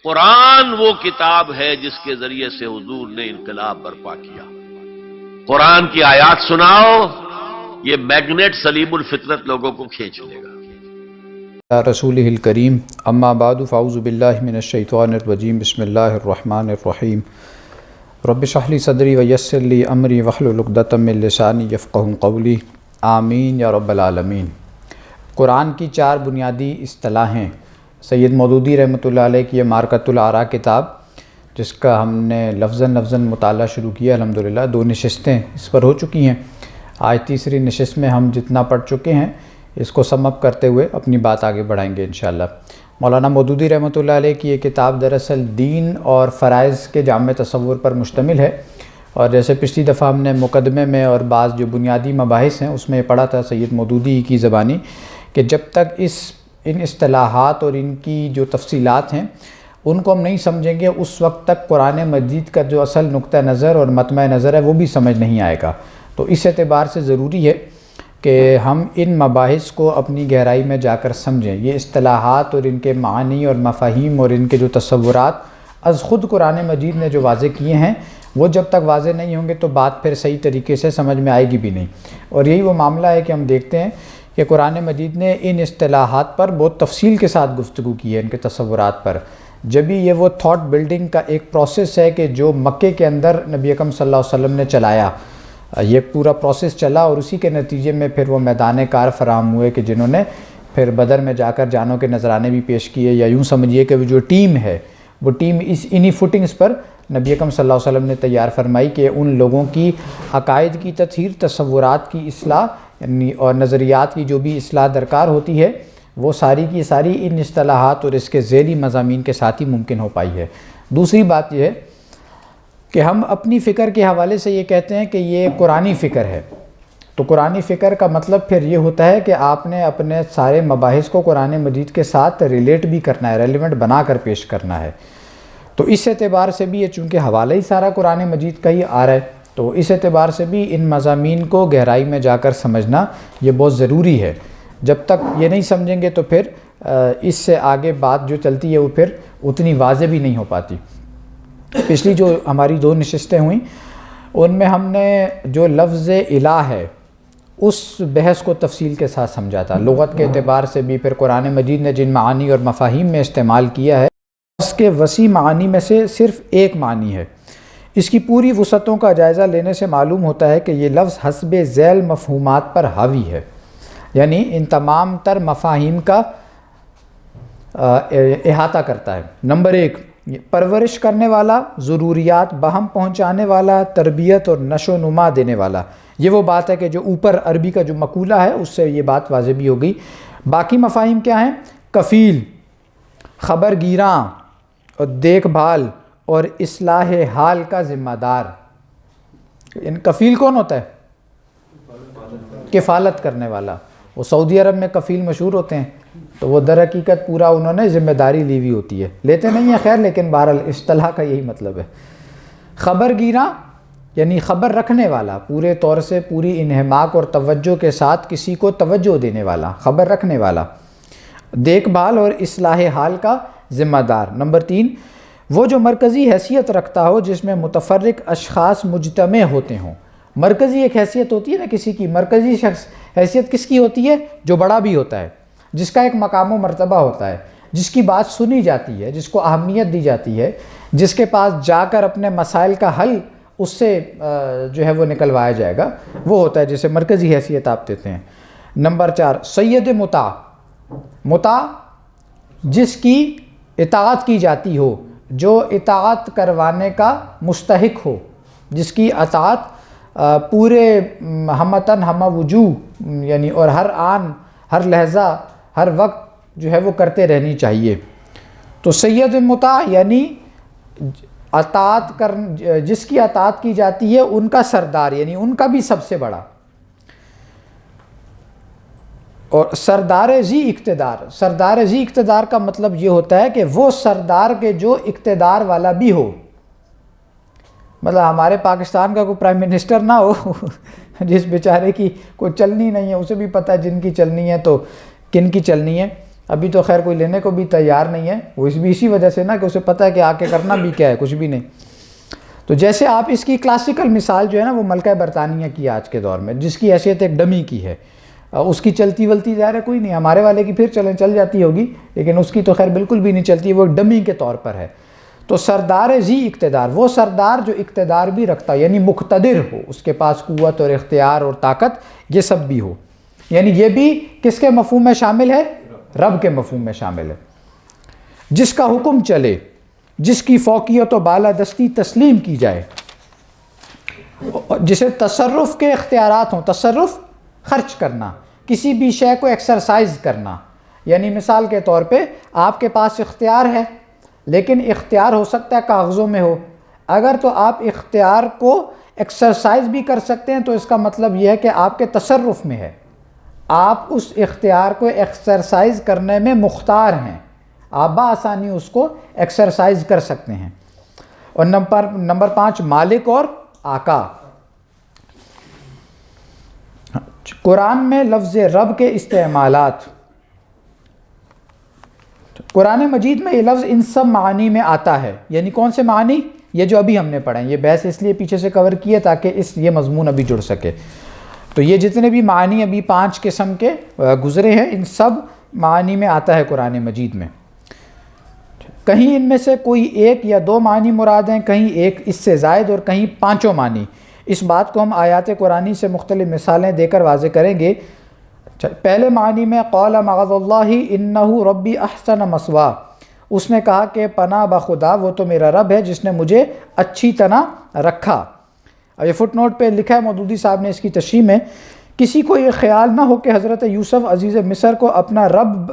قرآن وہ کتاب ہے جس کے ذریعے سے حضور نے انقلاب برپا کیا۔ قرآن کی آیات سناؤ، یہ میگنیٹ سلیم الفطرت لوگوں کو کھینچ لے گا۔ رسولہ الکریم، اما بعد فاعوذ باللہ من الشیطان الرجیم، بسم اللہ الرحمن الرحیم۔ رب اشرح لی صدری ویسر لی امری واحلل عقدۃ من لسانی یفقہوا قولی، آمین یا رب العالمین۔ قرآن کی 4 بنیادی اصطلاحیں سید مودودی رحمۃ اللہ علیہ کی یہ مارکۃ الآراء کتاب، جس کا ہم نے لفظاً مطالعہ شروع کیا، الحمدللہ 2 نشستیں اس پر ہو چکی ہیں۔ آج تیسری نشست میں ہم جتنا پڑھ چکے ہیں اس کو سم اپ کرتے ہوئے اپنی بات آگے بڑھائیں گے انشاءاللہ۔ مولانا مودودی رحمۃ اللہ علیہ کی یہ کتاب دراصل دین اور فرائض کے جامع تصور پر مشتمل ہے، اور جیسے پچھلی دفعہ ہم نے مقدمے میں اور بعض جو بنیادی مباحث ہیں اس میں یہ پڑھا تھا سید مودودی کی زبانی، کہ جب تک ان اصطلاحات اور ان کی جو تفصیلات ہیں ان کو ہم نہیں سمجھیں گے، اس وقت تک قرآن مجید کا جو اصل نقطہ نظر اور مطمع نظر ہے وہ بھی سمجھ نہیں آئے گا۔ تو اس اعتبار سے ضروری ہے کہ ہم ان مباحث کو اپنی گہرائی میں جا کر سمجھیں۔ یہ اصطلاحات اور ان کے معنی اور مفاہیم اور ان کے جو تصورات از خود قرآن مجید نے جو واضح کیے ہیں، وہ جب تک واضح نہیں ہوں گے تو بات پھر صحیح طریقے سے سمجھ میں آئے گی بھی نہیں۔ اور یہی وہ معاملہ ہے کہ ہم دیکھتے ہیں کہ قرآن مجید نے ان اصطلاحات پر بہت تفصیل کے ساتھ گفتگو کی ہے، ان کے تصورات پر۔ جبھی یہ وہ تھاٹ بلڈنگ کا ایک پروسیس ہے کہ جو مکے کے اندر نبی اکرم صلی اللہ علیہ وسلم نے چلایا، یہ پورا پروسیس چلا، اور اسی کے نتیجے میں پھر وہ میدان کار فراہم ہوئے کہ جنہوں نے پھر بدر میں جا کر جانوں کے نذرانے بھی پیش کیے، یا یوں سمجھیے کہ وہ جو ٹیم ہے وہ ٹیم انہی فوٹنگز پر نبی اکرم صلی اللہ علیہ وسلم نے تیار فرمائی کہ ان لوگوں کی عقائد کی تطہیر، تصورات کی اصلاح اور نظریات کی جو بھی اصلاح درکار ہوتی ہے، وہ ساری کی ساری ان اصطلاحات اور اس کے ذیلی مضامین کے ساتھ ہی ممکن ہو پائی ہے۔ دوسری بات یہ ہے کہ ہم اپنی فکر کے حوالے سے یہ کہتے ہیں کہ یہ قرآنی فکر ہے، تو قرآنی فکر کا مطلب پھر یہ ہوتا ہے کہ آپ نے اپنے سارے مباحث کو قرآن مجید کے ساتھ ریلیٹ بھی کرنا ہے، ریلیونٹ بنا کر پیش کرنا ہے۔ تو اس اعتبار سے بھی یہ چونکہ حوالہ ہی سارا قرآن مجید کا ہی آ رہا ہے، تو اس اعتبار سے بھی ان مضامین کو گہرائی میں جا کر سمجھنا یہ بہت ضروری ہے۔ جب تک یہ نہیں سمجھیں گے تو پھر اس سے آگے بات جو چلتی ہے وہ پھر اتنی واضح بھی نہیں ہو پاتی۔ پچھلی جو ہماری 2 نشستیں ہوئیں ان میں ہم نے جو لفظ الہ ہے اس بحث کو تفصیل کے ساتھ سمجھا تھا، لغت کے اعتبار سے بھی، پھر قرآن مجید نے جن معانی اور مفاہیم میں استعمال کیا ہے اس کے وسیع معانی میں سے صرف ایک معنی ہے۔ اس کی پوری وسعتوں کا جائزہ لینے سے معلوم ہوتا ہے کہ یہ لفظ حسب ذیل مفہومات پر حاوی ہے، یعنی ان تمام تر مفاہیم کا احاطہ کرتا ہے۔ نمبر 1، پرورش کرنے والا، ضروریات بہم پہنچانے والا، تربیت اور نشو و نما دینے والا۔ یہ وہ بات ہے کہ جو اوپر عربی کا جو مقولہ ہے اس سے یہ بات واضح بھی ہو گئی۔ باقی مفاہیم کیا ہیں؟ کفیل، خبر گیراں اور دیکھ بھال اور اصلاح حال کا ذمہ دار۔ کفیل کون ہوتا ہے؟ کفالت کرنے والا۔ وہ سعودی عرب میں کفیل مشہور ہوتے ہیں، تو وہ در حقیقت پورا انہوں نے ذمہ داری لی ہوئی ہوتی ہے، لیتے نہیں ہیں خیر، لیکن بہرحال اصطلاح کا یہی مطلب ہے۔ خبر گیراں یعنی خبر رکھنے والا، پورے طور سے پوری انہماک اور توجہ کے ساتھ کسی کو توجہ دینے والا، خبر رکھنے والا۔ دیکھ بھال اور اصلاح حال کا ذمہ دار۔ نمبر 3، وہ جو مرکزی حیثیت رکھتا ہو جس میں متفرق اشخاص مجتمع ہوتے ہوں۔ مرکزی ایک حیثیت ہوتی ہے نا کسی کی، مرکزی شخص حیثیت کس کی ہوتی ہے؟ جو بڑا بھی ہوتا ہے، جس کا ایک مقام و مرتبہ ہوتا ہے، جس کی بات سنی جاتی ہے، جس کو اہمیت دی جاتی ہے، جس کے پاس جا کر اپنے مسائل کا حل اس سے جو ہے وہ نکلوایا جائے گا، وہ ہوتا ہے جسے مرکزی حیثیت آپ دیتے ہیں۔ نمبر 4، سید مطاع، مطاع جس کی اطاعت کی جاتی ہو، جو اطاعت کروانے کا مستحق ہو، جس کی اطاعت پورے ہمتن ہمہ وجوہ یعنی اور ہر آن، ہر لحظہ، ہر وقت جو ہے وہ کرتے رہنی چاہیے۔ تو سید مطاع یعنی جس کی اطاعت کی جاتی ہے ان کا سردار، یعنی ان کا بھی سب سے بڑا۔ اور سردار ذی اقتدار، سردار ذی اقتدار کا مطلب یہ ہوتا ہے کہ وہ سردار کے جو اقتدار والا بھی ہو، مطلب ہمارے پاکستان کا کوئی پرائم منسٹر نہ ہو جس بیچارے کی کوئی چلنی نہیں ہے، اسے بھی پتہ ہے جن کی چلنی ہے تو کن کی چلنی ہے، ابھی تو خیر کوئی لینے کو بھی تیار نہیں ہے، وہ اسی وجہ سے نا کہ اسے پتہ ہے کہ آ کے کرنا بھی کیا ہے، کچھ بھی نہیں۔ تو جیسے آپ اس کی کلاسیکل مثال جو ہے نا وہ ملکہ برطانیہ کی آج کے دور میں، جس کی حیثیت ایک ڈمی کی ہے، اس کی چلتی ولتی ظاہر ہے کوئی نہیں، ہمارے والے کی پھر چل جاتی ہوگی، لیکن اس کی تو خیر بالکل بھی نہیں چلتی، وہ ڈمی کے طور پر ہے۔ تو سردار ذی اقتدار، وہ سردار جو اقتدار بھی رکھتا ہے، یعنی مقتدر ہو، اس کے پاس قوت اور اختیار اور طاقت یہ سب بھی ہو، یعنی یہ بھی کس کے مفہوم میں شامل ہے؟ رب کے مفہوم میں شامل ہے۔ جس کا حکم چلے، جس کی فوقیت و بالادستی تسلیم کی جائے، جسے تصرف کے اختیارات ہوں، تصرف خرچ کرنا، کسی بھی شے کو ایکسرسائز کرنا، یعنی مثال کے طور پہ آپ کے پاس اختیار ہے، لیکن اختیار ہو سکتا ہے کاغذوں میں ہو، اگر تو آپ اختیار کو ایکسرسائز بھی کر سکتے ہیں تو اس کا مطلب یہ ہے کہ آپ کے تصرف میں ہے، آپ اس اختیار کو ایکسرسائز کرنے میں مختار ہیں، آپ بآسانی اس کو ایکسرسائز کر سکتے ہیں۔ اور نمبر 5 مالک اور آقا۔ قرآن میں لفظ رب کے استعمالات، قرآن مجید میں یہ لفظ ان سب معانی میں آتا ہے، یعنی کون سے معانی؟ یہ جو ابھی ہم نے پڑھے ہیں، یہ بحث اس لیے پیچھے سے کور کی ہے تاکہ یہ مضمون ابھی جڑ سکے۔ تو یہ جتنے بھی معانی ابھی 5 قسم کے گزرے ہیں، ان سب معانی میں آتا ہے قرآن مجید میں۔ کہیں ان میں سے کوئی ایک یا 2 معنی مراد ہیں، کہیں ایک اس سے زائد اور کہیں 5 معنی۔ اس بات کو ہم آیات قرآنی سے مختلف مثالیں دے کر واضح کریں گے۔ پہلے معنی میں قال معاذ اللہ انہ ربی احسن مثواہ، اس نے کہا کہ پناہ بخدا وہ تو میرا رب ہے جس نے مجھے اچھی طرح رکھا۔ اور یہ فٹ نوٹ پہ لکھا ہے مودودی صاحب نے اس کی تشریح میں، کسی کو یہ خیال نہ ہو کہ حضرت یوسف عزیز مصر کو اپنا رب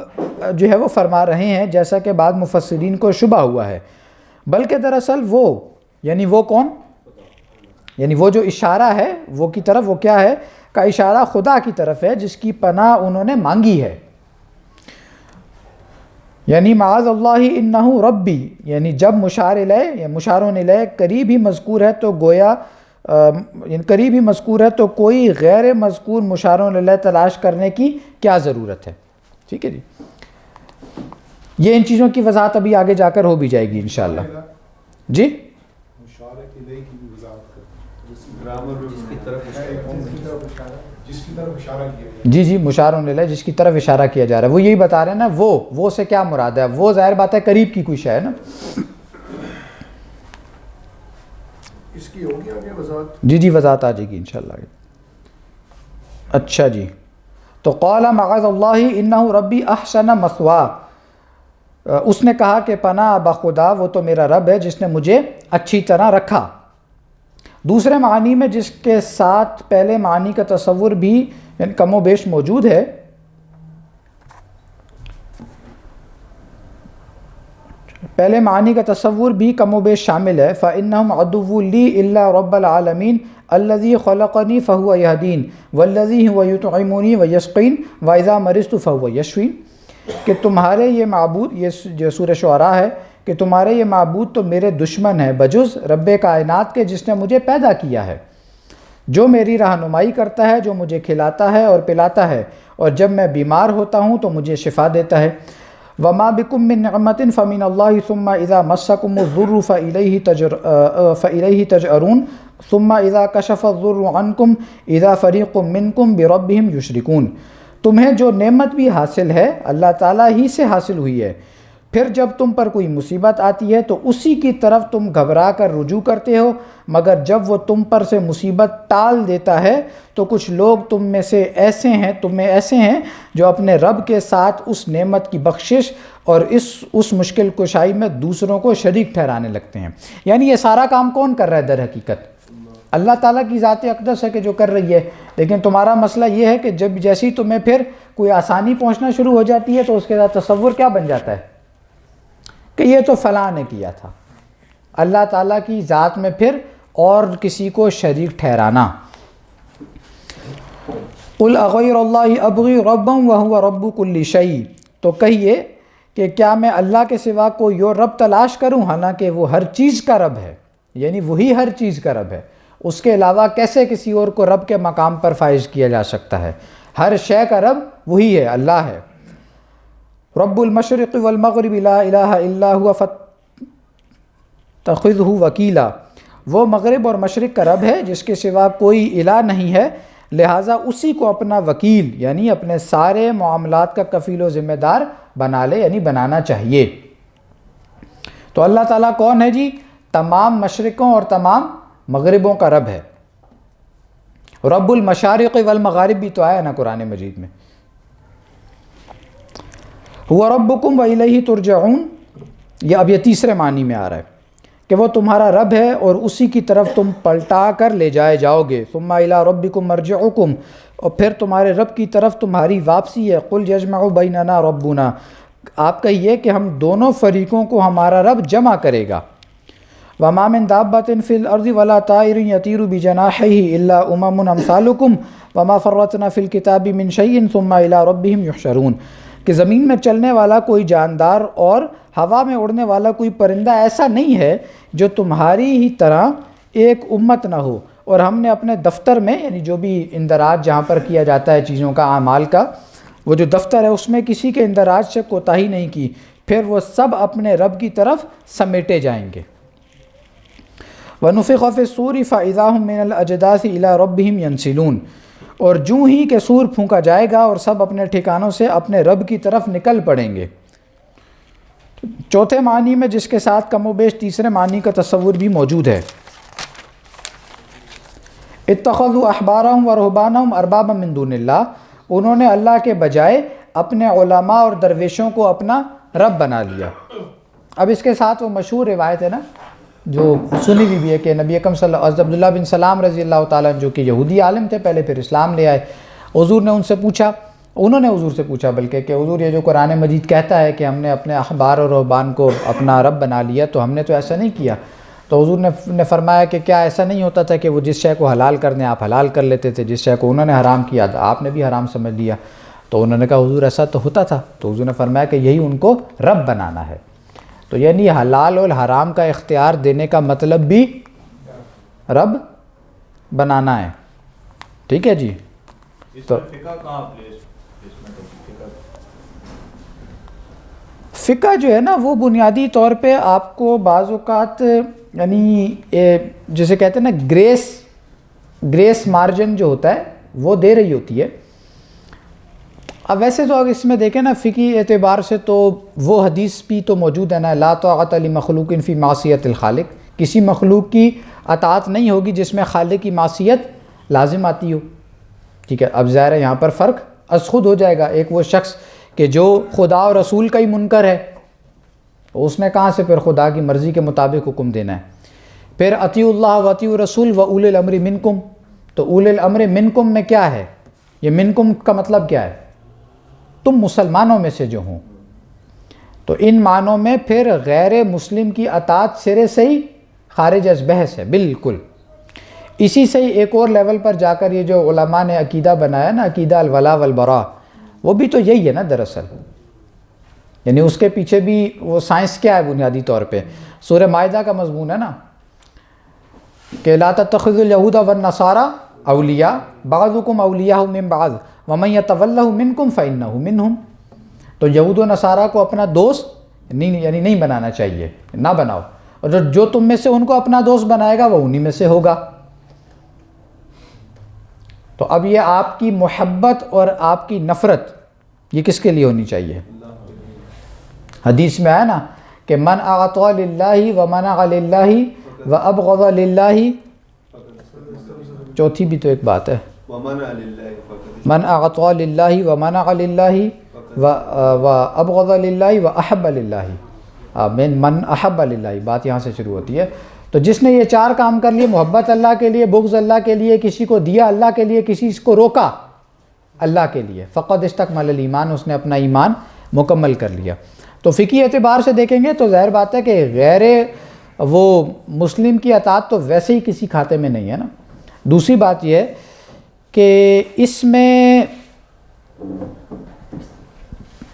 جو ہے وہ فرما رہے ہیں، جیسا کہ بعض مفسرین کو شبہ ہوا ہے، بلکہ دراصل وہ، یعنی وہ کون؟ یعنی وہ جو اشارہ ہے وہ کی طرف، وہ کیا ہے کا اشارہ خدا کی طرف ہے جس کی پناہ انہوں نے مانگی ہے۔ یعنی معاذ اللہ انہ ربی، یعنی جب مشار الیہ یا مشارون الیہ قریب ہی مذکور ہے تو گویا قریب ہی مذکور ہے تو کوئی غیر مذکور مشارون الیہ تلاش کرنے کی کیا ضرورت ہے؟ ٹھیک ہے جی، یہ ان چیزوں کی وضاحت ابھی آگے جا کر ہو بھی جائے گی انشاءاللہ۔ جی جی مشارون الیہ جس کی طرف اشارہ کیا جا رہا ہے، وہ یہی بتا رہے ہیں نا، وہ سے کیا مراد ہے؟ وہ ظاہر بات ہے قریب کی کوئی شے ہے نا۔ اس کی ہوگی آگے وضاحت؟ جی وضاحت آ جائے گی انشاءاللہ۔ اچھا جی، تو قال معاذ اللہ انہ ربی احسن مثواہ، اس نے کہا کہ پناہ بخدا وہ تو میرا رب ہے جس نے مجھے اچھی طرح رکھا۔ دوسرے معنی میں جس کے ساتھ پہلے معنی کا تصور بھی یعنی کم و بیش موجود ہے، پہلے معنی کا تصور بھی کم و بیش شامل ہے۔ فَإِنَّهُمْ عَدُوٌّ لِّي إِلَّا رَبَّ الْعَالَمِينَ الَّذِي خَلَقَنِي فَهُوَ يَهْدِينِ وَالَّذِي هُوَ يُطْعِمُنِي وَيَسْقِينِ وَإِذَا مَرِضْتُ فَهُوَ يَشْفِينِ، کہ تمہارے یہ معبود، یہ جو سورہ شعراء ہے، کہ تمہارے یہ معبود تو میرے دشمن ہیں بجز رب کائنات کے جس نے مجھے پیدا کیا ہے، جو میری رہنمائی کرتا ہے، جو مجھے کھلاتا ہے اور پلاتا ہے، اور جب میں بیمار ہوتا ہوں تو مجھے شفا دیتا ہے۔ وَمَا بِكُم مِّن نِعْمَةٍ فَمِنَ اللَّهِ ثُمَّ إِذَا مَسَّكُمُ الضُّرُّ فَإِلَيْهِ تَجْأَرُونَ ثُمَّ إِذَا كَشَفَ الضُّرُّ عَنكُمْ إِذَا فَرِيقٌ مِّنكُمْ بِرَبِّهِمْ يُشْرِكُونَ، تمہیں جو نعمت بھی حاصل ہے اللہ تعالیٰ ہی سے حاصل ہوئی ہے، پھر جب تم پر کوئی مصیبت آتی ہے تو اسی کی طرف تم گھبرا کر رجوع کرتے ہو، مگر جب وہ تم پر سے مصیبت ٹال دیتا ہے تو کچھ لوگ تم میں ایسے ہیں جو اپنے رب کے ساتھ اس نعمت کی بخشش اور اس مشکل کشائی میں دوسروں کو شریک ٹھہرانے لگتے ہیں۔ یعنی یہ سارا کام کون کر رہا ہے؟ در حقیقت اللہ تعالیٰ کی ذات اقدس ہے کہ جو کر رہی ہے، لیکن تمہارا مسئلہ یہ ہے کہ جب جیسی تمہیں پھر کوئی آسانی پہنچنا شروع ہو جاتی ہے تو اس کے ساتھ تصور کیا بن جاتا ہے کہ یہ تو فلاں نے کیا تھا۔ اللہ تعالیٰ کی ذات میں پھر اور کسی کو شریک ٹھہرانا۔ قُلْ أَغَيْرَ اللَّهِ أَبْغِي رَبًّا وَهُوَ رَبُّ كُلِّ شَيْءٍ، تو کہیے کہ کیا میں اللہ کے سوا کوئی اور رب تلاش کروں حالانکہ وہ ہر چیز کا رب ہے، یعنی وہی ہر چیز کا رب ہے، اس کے علاوہ کیسے کسی اور کو رب کے مقام پر فائز کیا جا سکتا ہے؟ ہر شے کا رب وہی ہے، اللہ ہے۔ رب المشرق والمغرب لا الہ الا هو فاتخذہ وکیلا، وہ مغرب اور مشرق کا رب ہے جس کے سوا کوئی الہ نہیں ہے، لہٰذا اسی کو اپنا وکیل یعنی اپنے سارے معاملات کا کفیل و ذمہ دار بنا لے، یعنی بنانا چاہیے۔ تو اللہ تعالیٰ کون ہے جی؟ تمام مشرقوں اور تمام مغربوں کا رب ہے۔ رب المشارق والمغارب بھی تو آیا نا قرآن مجید میں۔ هو ربکم وإلیہ ترجعون، اب یہ تیسرے معنی میں آ رہا ہے کہ وہ تمہارا رب ہے اور اسی کی طرف تم پلٹا کر لے جائے جاؤ گے۔ ثم الی ربکم مرجعکم، اور پھر تمہارے رب کی طرف تمہاری واپسی ہے۔ قل یجمع بیننا ربنا، آپ کہیے کہ ہم دونوں فریقوں کو ہمارا رب جمع کرے گا۔ وما من دابۃ فی الارض ولا طائر یطیر بجناحیہ الا امم امثالکم وما فرطنا فی الکتاب من شیء ثم الی ربہم یحشرون، کہ زمین میں چلنے والا کوئی جاندار اور ہوا میں اڑنے والا کوئی پرندہ ایسا نہیں ہے جو تمہاری ہی طرح ایک امت نہ ہو، اور ہم نے اپنے دفتر میں یعنی جو بھی اندراج جہاں پر کیا جاتا ہے چیزوں کا اعمال کا، وہ جو دفتر ہے اس میں کسی کے اندراج سے کوتاہی نہیں کی، پھر وہ سب اپنے رب کی طرف سمیٹے جائیں گے۔ وَنُفِخَ فِي الصُّورِ فَإِذَا هُم مِّنَ الْأَجْدَاثِ إِلَىٰ رَبِّهِمْ يَنْسِلُونَ، اور جوں ہی کہ سور پھونکا جائے گا اور سب اپنے ٹھکانوں سے اپنے رب کی طرف نکل پڑیں گے۔ چوتھے معنی میں جس کے ساتھ کم و بیش تیسرے معنی کا تصور بھی موجود ہے، اتخذوا احبارهم ورهبانهم اربابا من دون اللہ، انہوں نے اللہ کے بجائے اپنے علماء اور درویشوں کو اپنا رب بنا لیا۔ اب اس کے ساتھ وہ مشہور روایت ہے نا جو سنی بھی ہے کہ نبی اکرم صلی اللہ علیہ وسلم عبداللہ بن سلام رضی اللہ تعالیٰ جو کہ یہودی عالم تھے، پہلے پھر اسلام لے آئے، حضور نے ان سے پوچھا، انہوں نے حضور سے پوچھا بلکہ کہ حضور یہ جو قرآن مجید کہتا ہے کہ ہم نے اپنے احبار اور رہبان کو اپنا رب بنا لیا، تو ہم نے تو ایسا نہیں کیا۔ تو حضور نے فرمایا کہ کیا ایسا نہیں ہوتا تھا کہ وہ جس شے کو حلال کر دیں آپ حلال کر لیتے تھے، جس شے کو انہوں نے حرام کیا تھا آپ نے بھی حرام سمجھ لیا؟ تو انہوں نے کہا حضور ایسا تو ہوتا تھا۔ تو حضور نے فرمایا کہ یہی ان کو رب بنانا ہے۔ تو یعنی حلال اور حرام کا اختیار دینے کا مطلب بھی رب بنانا ہے، ٹھیک ہے جی۔ تو فقہ جو ہے نا وہ بنیادی طور پہ آپ کو بعض اوقات یعنی جسے کہتے ہیں نا گریس مارجن جو ہوتا ہے وہ دے رہی ہوتی ہے۔ اب ویسے تو اگر اس میں دیکھیں نا فقہی اعتبار سے تو وہ حدیث بھی تو موجود ہے نا، لا طاعۃ لمخلوق فی معصیت الخالق، کسی مخلوق کی اطاعت نہیں ہوگی جس میں خالق کی معصیت لازم آتی ہو، ٹھیک ہے۔ اب ظاہر ہے یہاں پر فرق از خود ہو جائے گا، ایک وہ شخص کہ جو خدا اور رسول کا ہی منکر ہے، اس نے کہاں سے پھر خدا کی مرضی کے مطابق حکم دینا ہے۔ پھر اطیعوا اللہ و اطیعوا الرسول و اولی الامر منکم، تو اولی الامر منکم میں کیا ہے؟ یہ منکم کا مطلب کیا ہے؟ تم مسلمانوں میں سے جو ہوں۔ تو ان معنوں میں پھر غیر مسلم کی اطاعت سرے سے ہی خارج از بحث ہے بالکل۔ اسی سے ہی ایک اور لیول پر جا کر یہ جو علماء نے عقیدہ بنایا نا، عقیدہ الولا والبراء، وہ بھی تو یہی ہے نا دراصل، یعنی اس کے پیچھے بھی وہ سائنس کیا ہے بنیادی طور پہ؟ سورہ مائدہ کا مضمون ہے نا کہ لا تتخذوا اليهود والنصارى اولیاء بعضکم اولیاء من بعض ومن يتولهم منکم فانه منهم، تو یہود و نصارہ کو اپنا دوست یعنی نہیں بنانا چاہیے، نہ بناؤ، اور جو تم میں سے ان کو اپنا دوست بنائے گا وہ انہی میں سے ہوگا۔ تو اب یہ آپ کی محبت اور آپ کی نفرت یہ کس کے لیے ہونی چاہیے؟ حدیث میں آیا نا کہ من اعطى للہ ومنع للہ وابغض للہ، چوتھی بھی تو ایک بات ہے، من اعطى للہ ومنع للہ وابغض للہ واحب للہ، من احب للہ، بات یہاں سے شروع ہوتی ہے۔ تو جس نے یہ چار کام کر لیے، محبت اللہ کے لیے، بغض اللہ کے لیے، کسی کو دیا اللہ کے لیے، کسی کو روکا اللہ کے لیے، فقد استکمل الایمان، اس نے اپنا ایمان مکمل کر لیا۔ تو فقہی اعتبار سے دیکھیں گے تو ظاہر بات ہے کہ غیر وہ مسلم کی اطاعت تو ویسے ہی کسی کھاتے میں نہیں ہے نا۔ دوسری بات یہ ہے کہ اس میں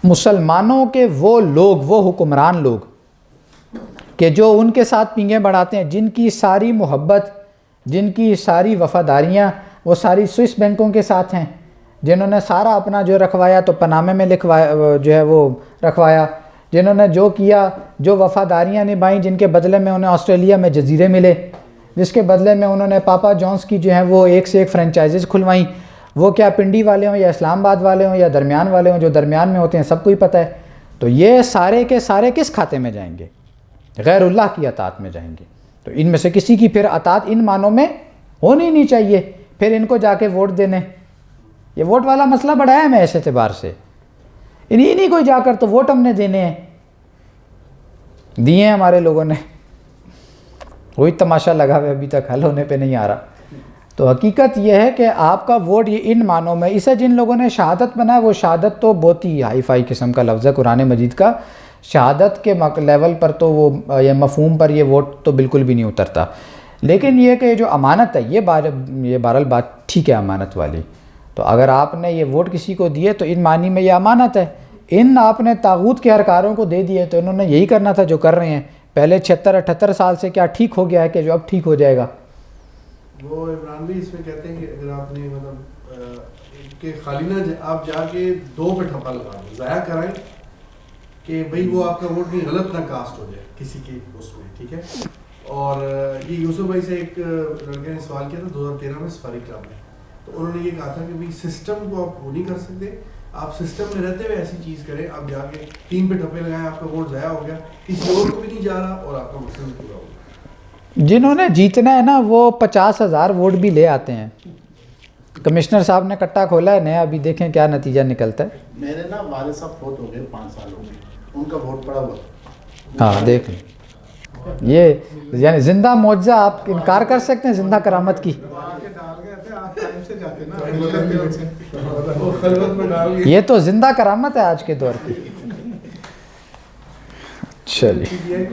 مسلمانوں کے وہ لوگ، وہ حکمران لوگ کہ جو ان کے ساتھ پینگیں بڑھاتے ہیں، جن کی ساری محبت، جن کی ساری وفاداریاں وہ ساری سوئس بینکوں کے ساتھ ہیں، جنہوں نے سارا اپنا جو رکھوایا تو پنامے میں لکھوایا جو ہے وہ رکھوایا، جنہوں نے جو کیا، جو وفاداریاں نبھائیں، جن کے بدلے میں انہیں آسٹریلیا میں جزیرے ملے، جس کے بدلے میں انہوں نے پاپا جونس کی جو ہیں وہ ایک سے ایک فرنچائزز کھلوائیں، وہ کیا پنڈی والے ہوں یا اسلام آباد والے ہوں یا درمیان والے ہوں، جو درمیان میں ہوتے ہیں سب کو ہی پتہ ہے. تو یہ سارے کے سارے کس کھاتے میں جائیں گے؟ غیر اللہ کی اطاعت میں جائیں گے. تو ان میں سے کسی کی پھر اطاعت ان معنوں میں ہونی نہیں چاہیے. پھر ان کو جا کے ووٹ دینے، یہ ووٹ والا مسئلہ بڑا اہم ہے اس اعتبار سے. انہیں کوئی جا کر تو ووٹ ہم نے دینے ہیں، دیے ہیں ہمارے لوگوں نے، وہی تماشا لگا ہوا ابھی تک حل ہونے پہ نہیں آ رہا. تو حقیقت یہ ہے کہ آپ کا ووٹ یہ ان معنوں میں، اسے جن لوگوں نے شہادت بنایا وہ شہادت تو بہت ہی ہائی فائی قسم کا لفظ ہے قرآن مجید کا. شہادت کے لیول پر تو وہ یا مفہوم پر یہ ووٹ تو بالکل بھی نہیں اترتا. لیکن یہ کہ جو امانت ہے یہ بہرحال بات ٹھیک ہے امانت والی. تو اگر آپ نے یہ ووٹ کسی کو دیے تو ان معنی میں یہ امانت ہے. ان آپ نے طاغوت کے ہرکاروں کو دے دیے تو انہوں نے یہی کرنا تھا جو کر رہے ہیں. پہلے 76-78 سال سے کیا ٹھیک ہو گیا ہے کہ جو اب ٹھیک ہو جائے گا؟ وہ عمران بھی اس میں کہتے ہیں کہ اگر آپ نے مطلب کہ خالی نہ آپ جا کے 2 پہ ٹھپا لگا دیں، ضائع کرائیں کہ بھئی وہ آپ کا ووٹ نہیں غلط نہ کاسٹ ہو جائے کسی کے اس میں، ٹھیک ہے. اور یہ یوسف بھائی سے ایک لڑکے نے سوال کیا تھا 2013 میں سفاری کلب میں، تو انہوں نے یہ کہا تھا کہ بھئی سسٹم کو آپ وہ نہیں کر سکتے، آپ سسٹم میں رہتے ہوئے ایسی چیز کریں، آپ جا کے 3 پہ ٹھپے لگائیں، آپ کا ووٹ ضائع ہو گیا، کسی اور کو بھی نہیں جا رہا اور آپ کا مسئلہ بھی پورا ہو گیا. جنہوں نے جیتنا ہے نا وہ 50,000 ووٹ بھی لے آتے ہیں. کمشنر صاحب نے کٹا کھولا ہے نیا، ابھی دیکھیں کیا نتیجہ نکلتا ہے. میرے نا والد صاحب فوت ہو گئے 5 سال ہو گئے، ان کا ووٹ پڑا ہوا. ہاں دیکھ لیں، یہ یعنی زندہ معجزہ. آپ انکار کر سکتے ہیں زندہ کرامت کی؟ یہ تو زندہ کرامت ہے آج کے دور کی. چلیے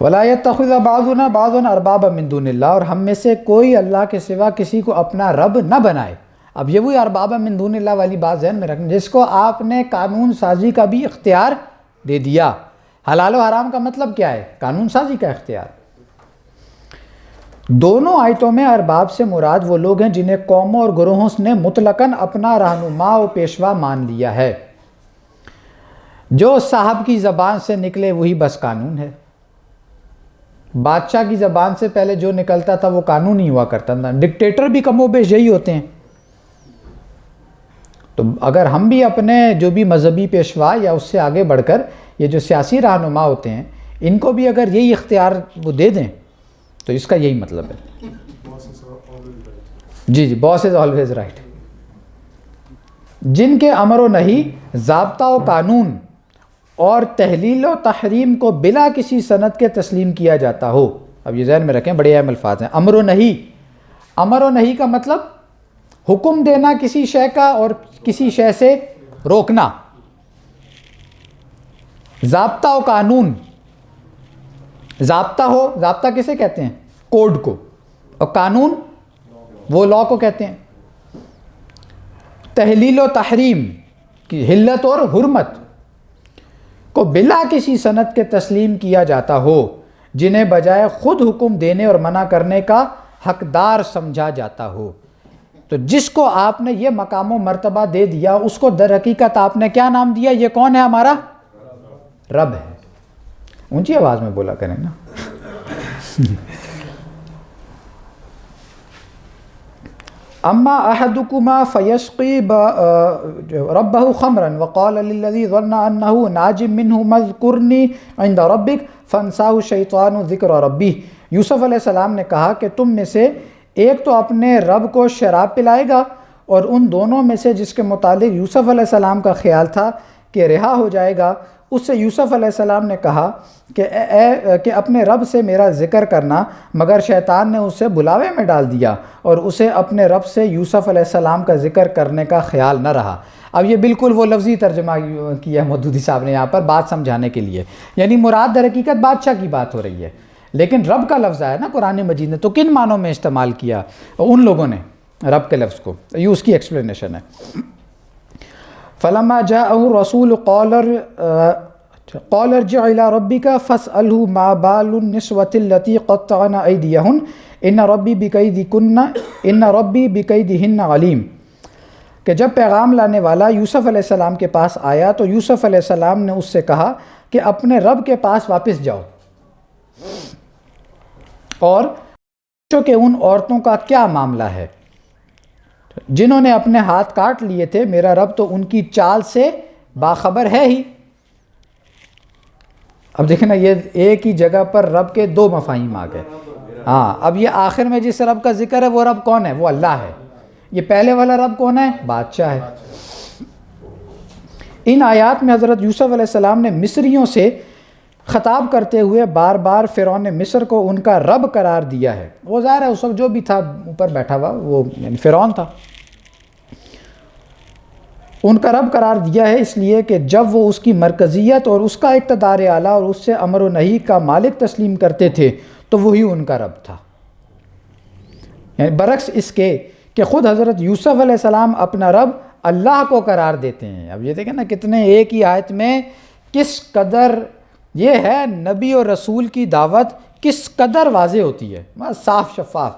وَلَا يَتَّخِذَ بَعْضُنَا بَعْضًا أَرْبَابًا مِّن دُونِ اللَّهِ، اور ہم میں سے کوئی اللہ کے سوا کسی کو اپنا رب نہ بنائے. اب یہ وہی اربابا من دون اللہ والی بات ذہن میں رکھیں، جس کو آپ نے قانون سازی کا بھی اختیار دے دیا. حلال و حرام کا مطلب کیا ہے؟ قانون سازی کا اختیار. دونوں آیتوں میں ارباب سے مراد وہ لوگ ہیں جنہیں قوموں اور گروہوں نے مطلقاً اپنا رہنما و پیشوا مان لیا ہے. جو صاحب کی زبان سے نکلے وہی بس قانون ہے. بادشاہ کی زبان سے پہلے جو نکلتا تھا وہ قانون ہی ہوا کرتا تھا. ڈکٹیٹر بھی کم و بیش یہی ہوتے ہیں. تو اگر ہم بھی اپنے جو بھی مذہبی پیشوا یا اس سے آگے بڑھ کر یہ جو سیاسی رہنما ہوتے ہیں ان کو بھی اگر یہی اختیار وہ دے دیں تو اس کا یہی مطلب ہے. جی باس از آلویز رائٹ. جن کے امر و نہی، ضابطہ و قانون اور تحلیل و تحریم کو بلا کسی سند کے تسلیم کیا جاتا ہو. اب یہ ذہن میں رکھیں، بڑے اہم الفاظ ہیں. امر و نہی، امر و نہی کا مطلب حکم دینا کسی شے کا اور کسی شے سے روکنا. ضابطہ و قانون، ضابطہ ہو، ضابطہ کسے کہتے ہیں؟ کوڈ کو. اور قانون وہ لا کو کہتے ہیں. تحلیل و تحریم کی حلت اور حرمت کو بلا کسی سند کے تسلیم کیا جاتا ہو، جنہیں بجائے خود حکم دینے اور منع کرنے کا حقدار سمجھا جاتا ہو. تو جس کو آپ نے یہ مقام و مرتبہ دے دیا اس کو در حقیقت آپ نے کیا نام دیا؟ یہ کون ہے؟ ہمارا رب ہے. اونچی آواز میں بولا کریں نا. اما احدکما فیسقی ربہ خمرا وقال للذی ظن انہ ناج منہ اذکرنی عند ربک فانساہ الشیطان ذکر ربہ. یوسف علیہ السلام نے کہا کہ تم میں سے ایک تو اپنے رب کو شراب پلائے گا، اور ان دونوں میں سے جس کے متعلق یوسف علیہ السلام کا خیال تھا کہ رہا ہو جائے گا، اس سے یوسف علیہ السلام نے کہا کہ اپنے رب سے میرا ذکر کرنا، مگر شیطان نے اسے بلاوے میں ڈال دیا اور اسے اپنے رب سے یوسف علیہ السلام کا ذکر کرنے کا خیال نہ رہا. اب یہ بالکل وہ لفظی ترجمہ کیا ہے مودودی صاحب نے یہاں پر بات سمجھانے کے لیے، یعنی مراد در حقیقت بادشاہ کی بات ہو رہی ہے، لیکن رب کا لفظ آیا نا قرآن مجید نے، تو کن معنوں میں استعمال کیا ان لوگوں نے رب کے لفظ کو؟ یہ اس کی ایکسپلینیشن ہے. فلما جاءه الرسول قال قال ارجع الى ربك فاسأله ما بال النسوة التي قطعن ايديهن ان ربی بکیدہن علیم، کہ جب پیغام لانے والا یوسف علیہ السلام کے پاس آیا تو یوسف علیہ السلام نے اس سے کہا کہ اپنے رب کے پاس واپس جاؤ اور پوچھو کہ ان عورتوں کا کیا معاملہ ہے جنہوں نے اپنے ہاتھ کاٹ لیے تھے، میرا رب تو ان کی چال سے باخبر ہے ہی۔ اب دیکھیں نا، یہ ایک ہی جگہ پر رب کے دو مفاہیم آ گئے۔ ہاں، اب یہ آخر میں جس رب کا ذکر ہے وہ رب کون ہے؟ وہ اللہ ہے۔ یہ پہلے والا رب کون ہے؟ بادشاہ ہے۔ ان آیات میں حضرت یوسف علیہ السلام نے مصریوں سے خطاب کرتے ہوئے بار بار فرعون مصر کو ان کا رب قرار دیا ہے۔ وہ ظاہر ہے اس وقت جو بھی تھا اوپر بیٹھا ہوا وہ یعنی فرعون تھا، ان کا رب قرار دیا ہے، اس لیے کہ جب وہ اس کی مرکزیت اور اس کا اقتدار اعلیٰ اور اس سے امر و نہی کا مالک تسلیم کرتے تھے تو وہی ان کا رب تھا۔ یعنی برعکس اس کے کہ خود حضرت یوسف علیہ السلام اپنا رب اللہ کو قرار دیتے ہیں۔ اب یہ دیکھیں نا کتنے ایک ہی آیت میں کس قدر یہ ہے نبی اور رسول کی دعوت کس قدر واضح ہوتی ہے، صاف شفاف،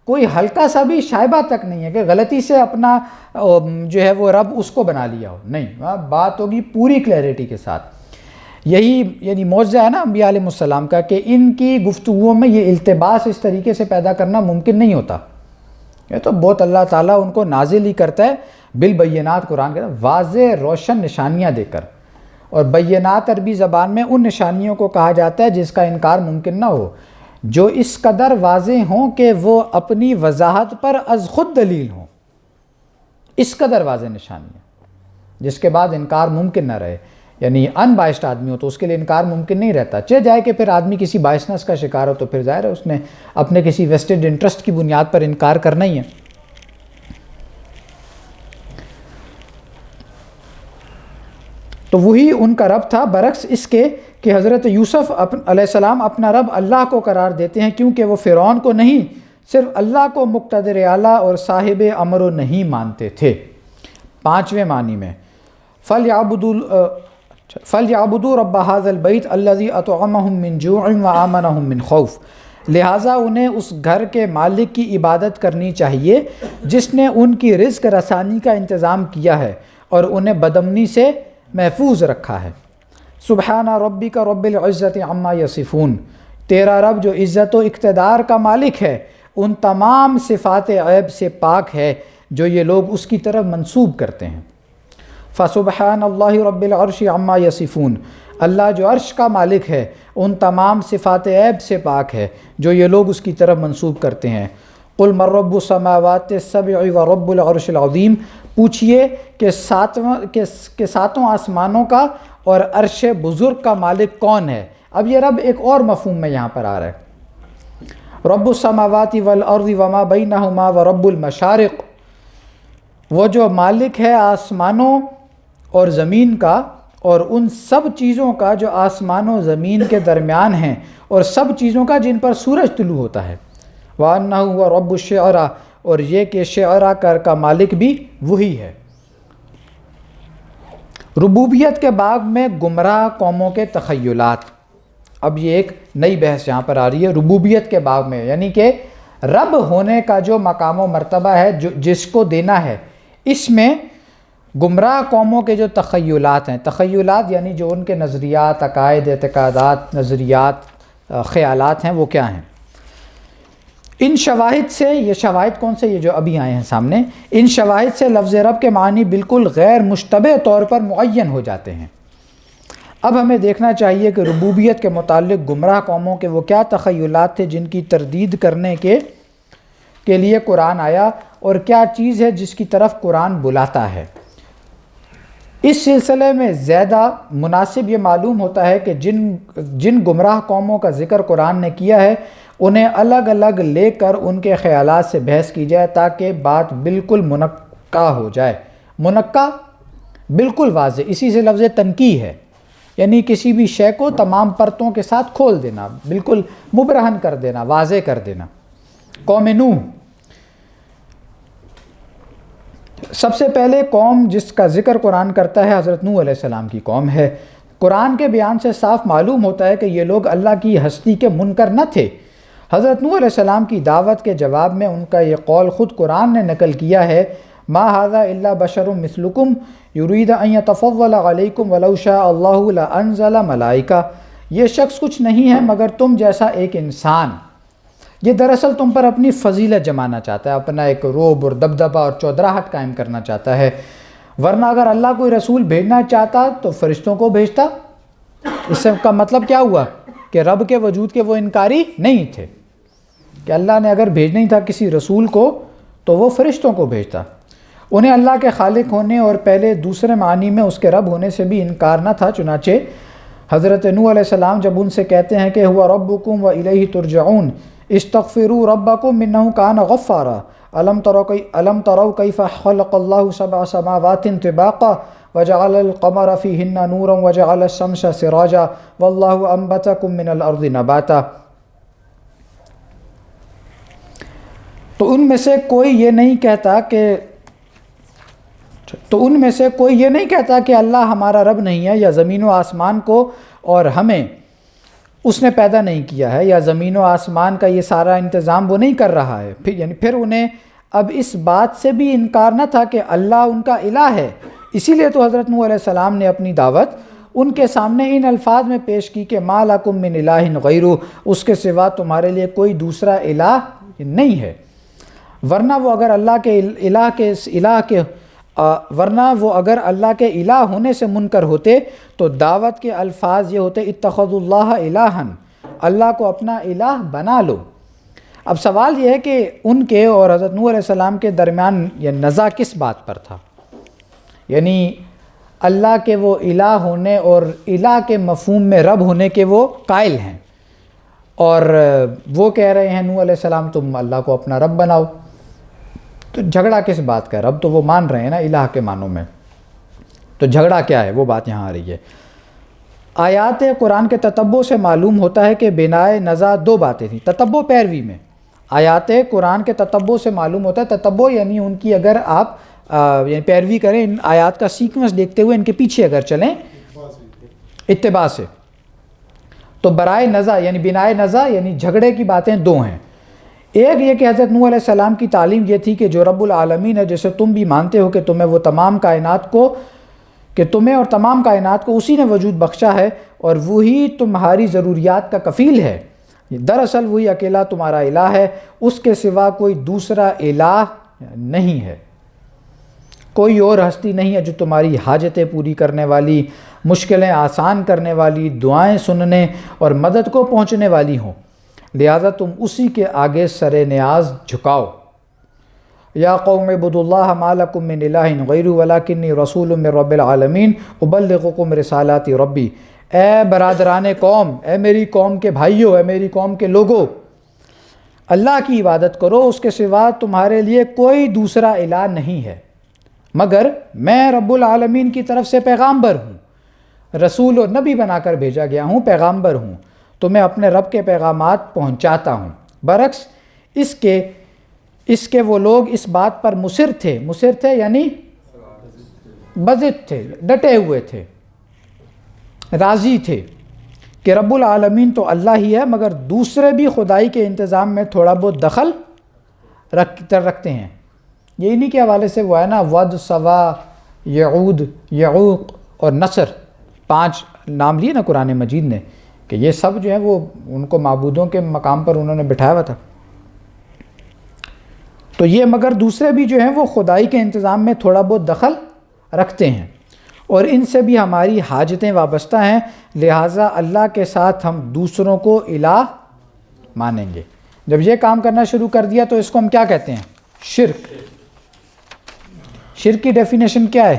کوئی ہلکا سا بھی شائبہ تک نہیں ہے کہ غلطی سے اپنا جو ہے وہ رب اس کو بنا لیا ہو، نہیں، بات ہوگی پوری کلیئرٹی کے ساتھ۔ یہی یعنی معجزہ ہے نا انبیاء علیہ السلام کا کہ ان کی گفتگوؤں میں یہ التباس اس طریقے سے پیدا کرنا ممکن نہیں ہوتا۔ یہ تو بہت اللہ تعالیٰ ان کو نازل ہی کرتا ہے بالبینات، قرآن کے واضح روشن نشانیاں دے کر، اور بینات عربی زبان میں ان نشانیوں کو کہا جاتا ہے جس کا انکار ممکن نہ ہو، جو اس قدر واضح ہوں کہ وہ اپنی وضاحت پر از خود دلیل ہوں، اس قدر واضح نشانیاں جس کے بعد انکار ممکن نہ رہے۔ یعنی ان بائسڈ آدمی ہو تو اس کے لیے انکار ممکن نہیں رہتا، چہ جائے کہ پھر آدمی کسی بائسنس کا شکار ہو تو پھر ظاہر ہے اس نے اپنے کسی ویسٹڈ انٹرسٹ کی بنیاد پر انکار کرنا ہی ہے۔ تو وہی ان کا رب تھا، برعکس اس کے کہ حضرت یوسف علیہ السلام اپنا رب اللہ کو قرار دیتے ہیں، کیونکہ وہ فرعون کو نہیں صرف اللہ کو مقتدر اعلیٰ اور صاحب امر و نہیں مانتے تھے۔ پانچویں معنی میں فَلْيَعْبُدُوا رَبَّ هَذَا الْبَيْتِ الَّذِي أَطْعَمَهُم مِّن جُوعٍ وَآمَنَهُم مِّن خَوْفٍ، لہٰذا انہیں اس گھر کے مالک کی عبادت کرنی چاہیے جس نے ان کی رزق رسانی کا انتظام کیا ہے اور انہیں بدامنی سے محفوظ رکھا ہے۔ سبحان ربک رب العزت عما یصفون، تیرا رب جو عزت و اقتدار کا مالک ہے ان تمام صفات عیب سے پاک ہے جو یہ لوگ اس کی طرف منسوب کرتے ہیں۔ فسبحان اللہ رب العرش عما یصفون، اللہ جو عرش کا مالک ہے ان تمام صفات عیب سے پاک ہے جو یہ لوگ اس کی طرف منسوب کرتے ہیں۔ قل من رب السماوات السبع ورب العرش العظیم، پوچھئے کہ ساتوں آسمانوں کا اور عرش بزرگ کا مالک کون ہے۔ اب یہ رب ایک اور مفہوم میں یہاں پر آ رہا ہے، رب السماوات والارض وما بینہما ورب المشارق، وہ جو مالک ہے آسمانوں اور زمین کا اور ان سب چیزوں کا جو آسمان و زمین کے درمیان ہیں اور سب چیزوں کا جن پر سورج طلوع ہوتا ہے۔ وَأَنَّهُ هُوَ رَبُّ الشِّعْرَى، اور یہ کہ شعرا کا مالک بھی وہی ہے۔ ربوبیت کے باب میں گمراہ قوموں کے تخیلات، اب یہ ایک نئی بحث یہاں پر آ رہی ہے ربوبیت کے باب میں، یعنی کہ رب ہونے کا جو مقام و مرتبہ ہے جس کو دینا ہے، اس میں گمراہ قوموں کے جو تخیلات ہیں، تخیلات یعنی جو ان کے نظریات، عقائد، اعتقادات، نظریات، خیالات ہیں وہ کیا ہیں۔ ان شواہد سے، یہ شواہد کون سے؟ یہ جو ابھی آئے ہیں سامنے، ان شواہد سے لفظ رب کے معنی بالکل غیر مشتبہ طور پر معین ہو جاتے ہیں۔ اب ہمیں دیکھنا چاہیے کہ ربوبیت کے متعلق گمراہ قوموں کے وہ کیا تخیلات تھے جن کی تردید کرنے کے لیے قرآن آیا، اور کیا چیز ہے جس کی طرف قرآن بلاتا ہے۔ اس سلسلے میں زیادہ مناسب یہ معلوم ہوتا ہے کہ جن گمراہ قوموں کا ذکر قرآن نے کیا ہے انہیں الگ الگ لے کر ان کے خیالات سے بحث کی جائے تاکہ بات بالکل منقع ہو جائے۔ منقع بالکل واضح، اسی سے لفظ تنقیح ہے، یعنی کسی بھی شے کو تمام پرتوں کے ساتھ کھول دینا، بالکل مبرہن کر دینا، واضح کر دینا۔ قوم نوح، سب سے پہلے قوم جس کا ذکر قرآن کرتا ہے حضرت نوح علیہ السلام کی قوم ہے۔ قرآن کے بیان سے صاف معلوم ہوتا ہے کہ یہ لوگ اللہ کی ہستی کے منکر نہ تھے۔ حضرت نوح علیہ السلام کی دعوت کے جواب میں ان کا یہ قول خود قرآن نے نقل کیا ہے، ما ھذا الا بشر مثلکم یرید ان یتفضل علیکم ولو شاء اللہ لانزل ملائکہ، یہ شخص کچھ نہیں ہے مگر تم جیسا ایک انسان، یہ دراصل تم پر اپنی فضیلت جمانا چاہتا ہے، اپنا ایک روب اور دبدبہ اور چودراہٹ قائم کرنا چاہتا ہے، ورنہ اگر اللہ کوئی رسول بھیجنا چاہتا تو فرشتوں کو بھیجتا۔ اس سے کا مطلب کیا ہوا کہ رب کے وجود کے وہ انکاری نہیں تھے، کہ اللہ نے اگر بھیجنا ہی تھا کسی رسول کو تو وہ فرشتوں کو بھیجتا۔ انہیں اللہ کے خالق ہونے اور پہلے دوسرے معنی میں اس کے رب ہونے سے بھی انکار نہ تھا، چنانچہ حضرت نوح علیہ السلام جب ان سے کہتے ہیں کہ ہوا ربکم و الیہ ترجعون استغفروا ربکم انہ کان غفارا الم تروا کیف خلق اللہ سبع سماوات طباقا وجعل القمر فیہن نورا وجعل الشمس سراجا واللہ انبتکم من الارض نباتا۔ تو ان میں سے کوئی یہ نہیں کہتا کہ اللہ ہمارا رب نہیں ہے، یا زمین و آسمان کو اور ہمیں اس نے پیدا نہیں کیا ہے، یا زمین و آسمان کا یہ سارا انتظام وہ نہیں کر رہا ہے۔ پھر انہیں اب اس بات سے بھی انکار نہ تھا کہ اللہ ان کا الہ ہے، اسی لیے تو حضرت نوح علیہ السلام نے اپنی دعوت ان کے سامنے ان الفاظ میں پیش کی کہ ما لکم من الہ غیرہ، اس کے سوا تمہارے لیے کوئی دوسرا الہ نہیں ہے، ورنہ وہ اگر اللہ کے الہ ہونے سے منکر ہوتے تو دعوت کے الفاظ یہ ہوتے اتخذوا اللہ الہا، اللہ کو اپنا الہ بنا لو۔ اب سوال یہ ہے کہ ان کے اور حضرت نوح علیہ السلام کے درمیان یہ نزاع کس بات پر تھا؟ یعنی اللہ کے وہ الہ ہونے اور الہ کے مفہوم میں رب ہونے کے وہ قائل ہیں، اور وہ کہہ رہے ہیں نوح علیہ السلام تم اللہ کو اپنا رب بناؤ، تو جھگڑا کس بات کا؟ رب تو وہ مان رہے ہیں نا الہ کے معنوں میں، تو جھگڑا کیا ہے وہ بات یہاں آ رہی ہے۔ آیات قرآن کے تتبع سے معلوم ہوتا ہے کہ بنائے نزاع دو باتیں تھیں، تتبع پیروی میں، آیات قرآن کے تتبع سے معلوم ہوتا ہے، تتبع یعنی ان کی اگر آپ یعنی پیروی کریں، ان آیات کا سیکوینس دیکھتے ہوئے ان کے پیچھے اگر چلیں اتباع سے، تو برائے نزاع یعنی بنائے نزاع یعنی جھگڑے کی باتیں دو ہیں۔ ایک یہ کہ حضرت نوح علیہ السلام کی تعلیم یہ تھی کہ جو رب العالمین ہے، جیسے تم بھی مانتے ہو کہ تمہیں اور تمام کائنات کو اسی نے وجود بخشا ہے اور وہی تمہاری ضروریات کا کفیل ہے، دراصل وہی اکیلا تمہارا الہ ہے، اس کے سوا کوئی دوسرا الہ نہیں ہے، کوئی اور ہستی نہیں ہے جو تمہاری حاجتیں پوری کرنے والی، مشکلیں آسان کرنے والی، دعائیں سننے اور مدد کو پہنچنے والی ہوں، لہذا تم اسی کے آگے سر نیاز جھکاؤ۔ یا قوم اعبدوا اللہ ما لکم من الہ غیرہ ولکنی رسول من رب العالمین ابلغکم رسالات ربی، اے برادران قوم، اے میری قوم کے بھائیوں، اے میری قوم کے لوگوں، اللہ کی عبادت کرو، اس کے سوا تمہارے لیے کوئی دوسرا الہ نہیں ہے، مگر میں رب العالمین کی طرف سے پیغامبر ہوں، رسول اور نبی بنا کر بھیجا گیا ہوں، پیغامبر ہوں، تو میں اپنے رب کے پیغامات پہنچاتا ہوں۔ برعکس اس کے وہ لوگ اس بات پر مصر تھے یعنی بضد تھے، ڈٹے ہوئے تھے، راضی تھے کہ رب العالمین تو اللہ ہی ہے، مگر دوسرے بھی خدائی کے انتظام میں تھوڑا بہت دخل رکھتے ہیں۔ یہ انہی کے حوالے سے وہ ہے نا ود، سوا، یعود، یعوق اور نصر، 5 نام لیے نا قرآن مجید نے، کہ یہ سب جو ہیں وہ ان کو معبودوں کے مقام پر انہوں نے بٹھایا ہوا تھا۔ تو یہ مگر دوسرے بھی جو ہیں وہ خدائی کے انتظام میں تھوڑا بہت دخل رکھتے ہیں، اور ان سے بھی ہماری حاجتیں وابستہ ہیں، لہٰذا اللہ کے ساتھ ہم دوسروں کو الہ مانیں گے۔ جب یہ کام کرنا شروع کر دیا تو اس کو ہم کیا کہتے ہیں؟ شرک۔ شرک کی ڈیفینیشن کیا ہے؟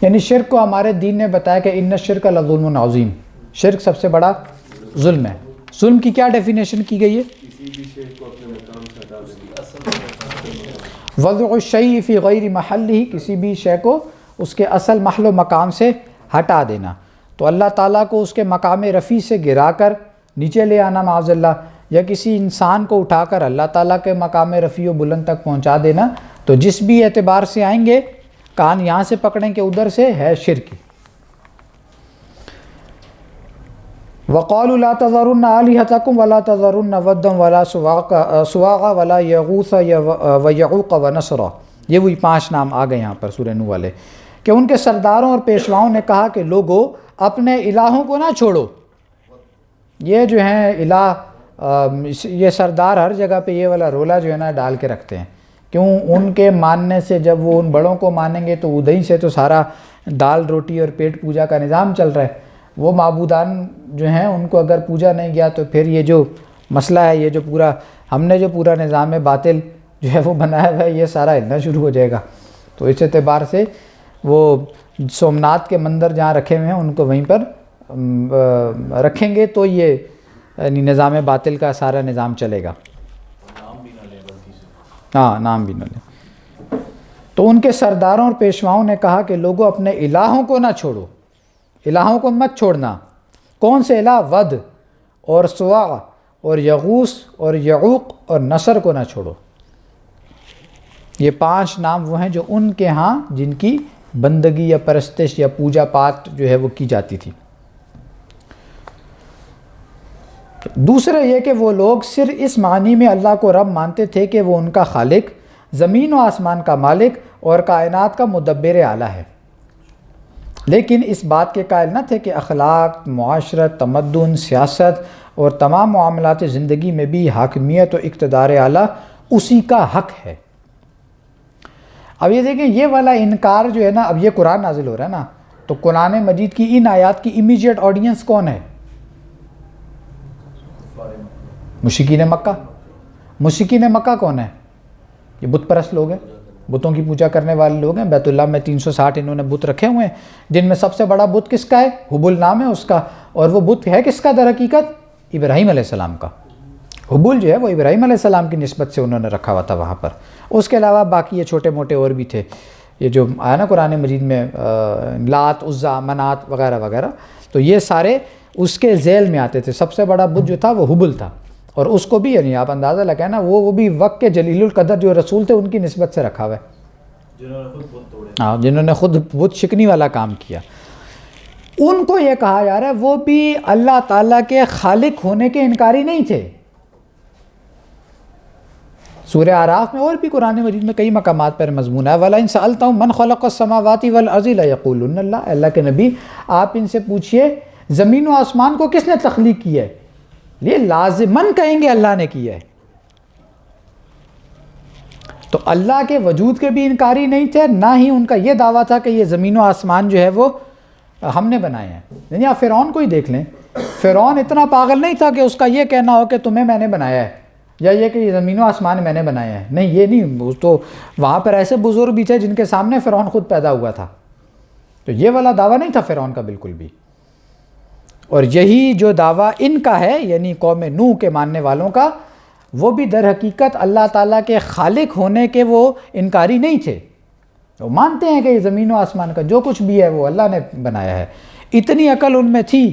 یعنی شرک کو ہمارے دین نے بتایا کہ ان الشرک لظلم عظیم، شرک سب سے بڑا ظلم ہے۔ ظلم کی کیا ڈیفینیشن کی گئی ہے؟ وضع الشیء فی غیر محلہ، کسی بھی شے کو اس کے اصل محل و مقام سے ہٹا دینا۔ تو اللہ تعالیٰ کو اس کے مقام رفیع سے گرا کر نیچے لے آنا معاذ اللہ، یا کسی انسان کو اٹھا کر اللہ تعالیٰ کے مقام رفیع و بلند تک پہنچا دینا، تو جس بھی اعتبار سے آئیں گے کان یہاں سے پکڑیں کہ ادھر سے ہے شرک. وَقَالُوا لَا تَذَرُنَّ آلِهَتَكُمْ وَلَا تَذَرُنَّ وَدًّا وَلَا سُوَاعًا وَلَا يَغُوثَ وَيَعُوقَ وَنَسْرًا. یہ وہی 5 نام آ گئے یہاں پر سورہ نوح والے کہ ان کے سرداروں اور پیشواؤں نے کہا کہ لوگو اپنے الہوں کو نہ چھوڑو. یہ جو ہیں یہ سردار ہر جگہ پہ یہ والا رولا جو ہے نا ڈال کے رکھتے ہیں. کیوں؟ ان کے ماننے سے جب وہ ان بڑوں کو مانیں گے تو ادھر سے تو سارا دال روٹی اور پیٹ پوجا کا نظام چل رہا ہے. وہ معبودان جو ہیں ان کو اگر پوجا نہیں گیا تو پھر یہ جو مسئلہ ہے، یہ جو پورا ہم نے جو پورا نظام باطل جو ہے وہ بنایا ہوا ہے، یہ سارا ہلنا شروع ہو جائے گا. تو اس اعتبار سے وہ سومناتھ کے مندر جہاں رکھے ہوئے ہیں ان کو وہیں پر رکھیں گے تو یہ نظام باطل کا سارا نظام چلے گا. ہاں، نام بھی نہ لیں. تو ان کے سرداروں اور پیشواؤں نے کہا کہ لوگوں اپنے الہوں کو نہ چھوڑو، الہوں کو مت چھوڑنا. کون سے الہ؟ ود اور سواع اور یغوث اور یعوق اور نصر کو نہ چھوڑو. یہ 5 نام وہ ہیں جو ان کے ہاں جن کی بندگی یا پرستش یا پوجا پاٹ جو ہے وہ کی جاتی تھی. دوسرا یہ کہ وہ لوگ صرف اس معنی میں اللہ کو رب مانتے تھے کہ وہ ان کا خالق، زمین و آسمان کا مالک اور کائنات کا مدبر اعلیٰ ہے، لیکن اس بات کے قائل نہ تھے کہ اخلاق، معاشرت، تمدن، سیاست اور تمام معاملات زندگی میں بھی حاکمیت و اقتدار اعلیٰ اسی کا حق ہے. اب یہ دیکھیں یہ والا انکار جو ہے نا، اب یہ قرآن نازل ہو رہا ہے نا، تو قرآن مجید کی ان آیات کی امیجیٹ آڈینس کون ہے؟ مشرکین مکہ. مشرکین مکہ کون ہے؟ یہ بت پرست لوگ ہیں، بتوں کی پوجا کرنے والے لوگ ہیں. بیت اللہ میں 360 انہوں نے بت رکھے ہوئے ہیں، جن میں سب سے بڑا بت کس کا ہے؟ حبل نام ہے اس کا. اور وہ بت ہے کس کا در حقیقت؟ ابراہیم علیہ السلام کا. حبل جو ہے وہ ابراہیم علیہ السلام کی نسبت سے انہوں نے رکھا ہوا تھا وہاں پر. اس کے علاوہ باقی یہ چھوٹے موٹے اور بھی تھے، یہ جو آیا نا قرآن مجید میں لات، عزا، منات وغیرہ وغیرہ، تو یہ سارے اس کے ذیل میں آتے تھے. سب سے بڑا بت جو تھا وہ حبل تھا، اور اس کو بھی یعنی آپ اندازہ لگائیں نا وہ بھی وقت کے جلیل القدر جو رسول تھے ان کی نسبت سے رکھا ہوا ہے، جنہوں نے خود بت شکنی والا کام کیا. ان کو یہ کہا جا رہا ہے وہ بھی اللہ تعالیٰ کے خالق ہونے کے انکاری نہیں تھے. سورہ اعراف میں اور بھی قرآن مجید میں کئی مقامات پر مضمون ہے، وَلَئِن سَأَلْتَهُم مَّنْ خَلَقَ السَّمَاوَاتِ وَالْأَرْضَ لَيَقُولُنَّ اللَّهُ. اللہ کے نبی آپ ان سے پوچھئے زمین و آسمان کو کس نے تخلیق کیا ہے؟ یہ لازماً کہیں گے اللہ نے کیا ہے. تو اللہ کے وجود کے بھی انکاری نہیں تھے، نہ ہی ان کا یہ دعویٰ تھا کہ یہ زمین و آسمان جو ہے وہ ہم نے بنائے ہیں. یعنی آپ فرعون کو ہی دیکھ لیں، فرعون اتنا پاگل نہیں تھا کہ اس کا یہ کہنا ہو کہ تمہیں میں نے بنایا ہے، یا یہ کہ یہ زمین و آسمان میں نے بنایا ہے. نہیں، یہ نہیں. تو وہاں پر ایسے بزرگ بھی تھے جن کے سامنے فرعون خود پیدا ہوا تھا. تو یہ والا دعویٰ نہیں تھا فرعون کا بالکل بھی. اور یہی جو دعویٰ ان کا ہے یعنی قوم نوح کے ماننے والوں کا، وہ بھی در حقیقت اللہ تعالیٰ کے خالق ہونے کے وہ انکاری نہیں تھے. وہ مانتے ہیں کہ یہ زمین و آسمان کا جو کچھ بھی ہے وہ اللہ نے بنایا ہے. اتنی عقل ان میں تھی.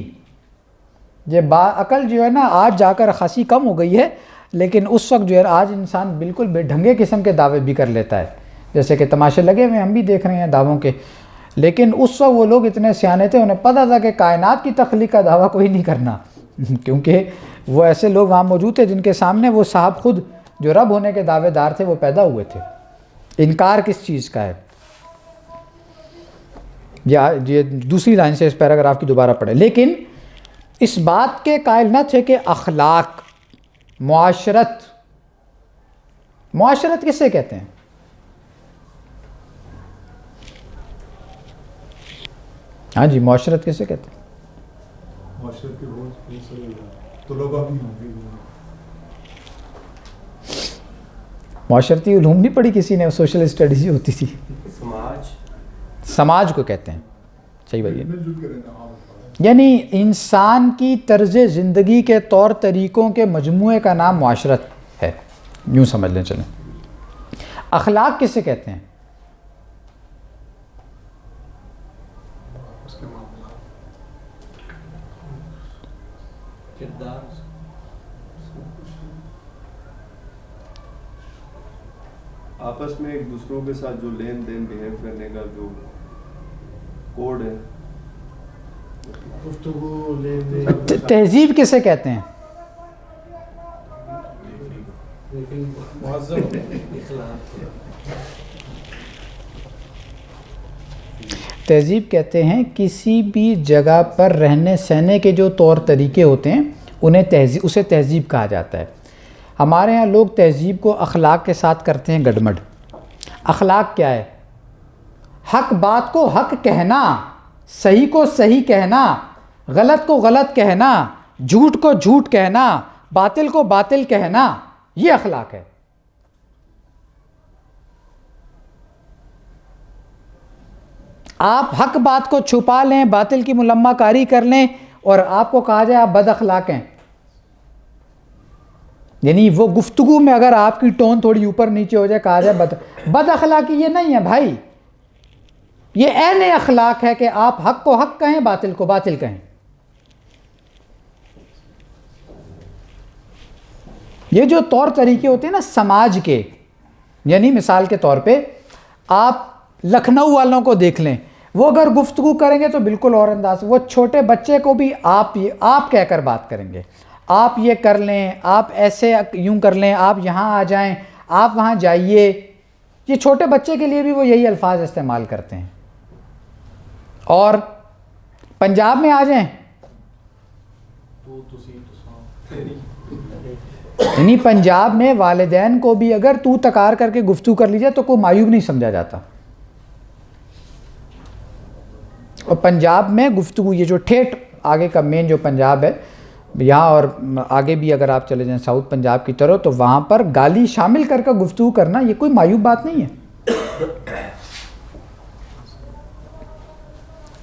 یہ عقل جو ہے نا آج جا کر خاصی کم ہو گئی ہے، لیکن اس وقت جو ہے آج انسان بالکل بے ڈھنگے قسم کے دعوے بھی کر لیتا ہے، جیسے کہ تماشے لگے ہوئے ہم بھی دیکھ رہے ہیں دعووں کے. لیکن اس وقت وہ لوگ اتنے سیانے تھے، انہیں پتہ تھا کہ کائنات کی تخلیق کا دعویٰ کوئی نہیں کرنا، کیونکہ وہ ایسے لوگ وہاں موجود تھے جن کے سامنے وہ صاحب خود جو رب ہونے کے دعوے دار تھے وہ پیدا ہوئے تھے. انکار کس چیز کا ہے؟ یہ دوسری لائن سے اس پیراگراف کی دوبارہ پڑھیں. لیکن اس بات کے قائل نہ تھے کہ اخلاق، معاشرت کس سے کہتے ہیں؟ ہاں جی، معاشرت کسے کہتے ہیں؟ معاشرت کے بہت طلباء بھی ہوں گے. معاشرتی علوم نہیں پڑھی کسی نے؟ سوشل اسٹڈیز ہی ہوتی تھی. سماج کو کہتے ہیں. صحیح بھائی، یعنی انسان کی طرز زندگی کے طور طریقوں کے مجموعے کا نام معاشرت ہے، یوں سمجھ لیں. چلیں، اخلاق کسے کہتے ہیں؟ آپس میں ایک دوسروں کے ساتھ جو لین دین بہیو کرنے کا جو کوڈ ہے، گفتگو لین دین تہذیب کسے کہتے ہیں؟ مہذب اخلاق. تہذیب کہتے ہیں کسی بھی جگہ پر رہنے سہنے کے جو طور طریقے ہوتے ہیں انہیں اسے تہذیب کہا جاتا ہے. ہمارے ہاں لوگ تہذیب کو اخلاق کے ساتھ کرتے ہیں گڈمڈ. اخلاق کیا ہے؟ حق بات کو حق کہنا، صحیح کو صحیح کہنا، غلط کو غلط کہنا، جھوٹ کو جھوٹ کہنا، باطل کو باطل کہنا، یہ اخلاق ہے. آپ حق بات کو چھپا لیں، باطل کی ملمہ کاری کر لیں اور آپ کو کہا جائے آپ بد اخلاق ہیں. یعنی وہ گفتگو میں اگر آپ کی ٹون تھوڑی اوپر نیچے ہو جائے کہا جائے بد اخلاقی. یہ نہیں ہے بھائی، یہ عین اخلاق ہے کہ آپ حق کو حق کہیں، باطل کو باطل کہیں. یہ جو طور طریقے ہوتے ہیں نا سماج کے، یعنی مثال کے طور پہ آپ لکھنؤ والوں کو دیکھ لیں، وہ اگر گفتگو کریں گے تو بالکل اور انداز. وہ چھوٹے بچے کو بھی آپ کہہ کر بات کریں گے، آپ یہ کر لیں، آپ ایسے یوں کر لیں، آپ یہاں آ جائیں، آپ وہاں جائیے. یہ چھوٹے بچے کے لیے بھی وہ یہی الفاظ استعمال کرتے ہیں. اور پنجاب میں آ جائیں، یعنی پنجاب میں والدین کو بھی اگر تو تکار کر کے گفتگو کر لی جائے تو کوئی معیوب نہیں سمجھا جاتا. اور پنجاب میں گفتگو یہ جو ٹھیٹھ آگے کا مین جو پنجاب ہے یہاں، اور آگے بھی اگر آپ چلے جائیں ساؤتھ پنجاب کی طرف، تو وہاں پر گالی شامل کر کے گفتگو کرنا یہ کوئی معیوب بات نہیں ہے.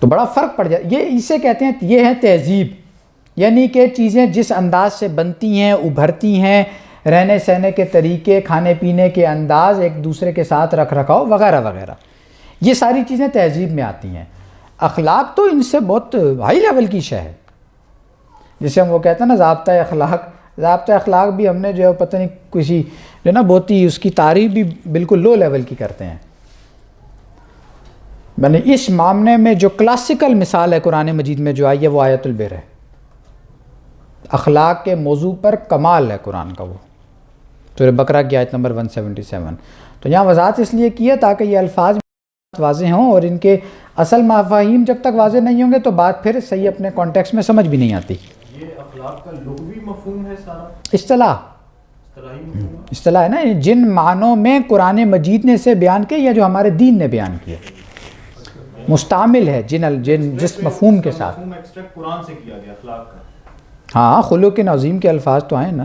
تو بڑا فرق پڑ جائے. یہ اسے کہتے ہیں، یہ ہے تہذیب. یعنی کہ چیزیں جس انداز سے بنتی ہیں، ابھرتی ہیں، رہنے سہنے کے طریقے، کھانے پینے کے انداز، ایک دوسرے کے ساتھ رکھ رکھاؤ وغیرہ وغیرہ، یہ ساری چیزیں تہذیب میں آتی ہیں. اخلاق تو ان سے بہت ہائی لیول کی شے ہے. جسے ہم وہ کہتے ہیں نا ضابطۂ اخلاق. ضابطۂ اخلاق بھی ہم نے جو ہے پتہ نہیں کسی جو نا بہت ہی اس کی تعریف بھی بالکل لو لیول کی کرتے ہیں. میں نے اس معاملے میں جو کلاسیکل مثال ہے قرآن مجید میں جو آئی ہے وہ آیت البر ہے. اخلاق کے موضوع پر کمال ہے قرآن کا. وہ سورہ بقرہ کی آیت نمبر 177. تو یہاں وضاحت اس لیے کی ہے تاکہ یہ الفاظ واضح ہوں، اور ان کے اصل مفاہیم جب تک واضح نہیں ہوں گے تو بات پھر صحیح اپنے کانٹیکسٹ میں سمجھ بھی نہیں آتی. یہ اخلاق کا لغوی مفہوم ہے سارا، اصطلاحی مفہوم، اصطلاح ہے نا جن معنوں میں قرآن مجید نے اسے بیان کیا یا جو ہمارے دین نے بیان کیا، مستعمل ہے جس مفہوم کے ساتھ. مفہوم ایکسٹریکٹ قرآن سے کیا گیا اخلاق کا. ہاں، خلق عظیم کے الفاظ تو آئے نا،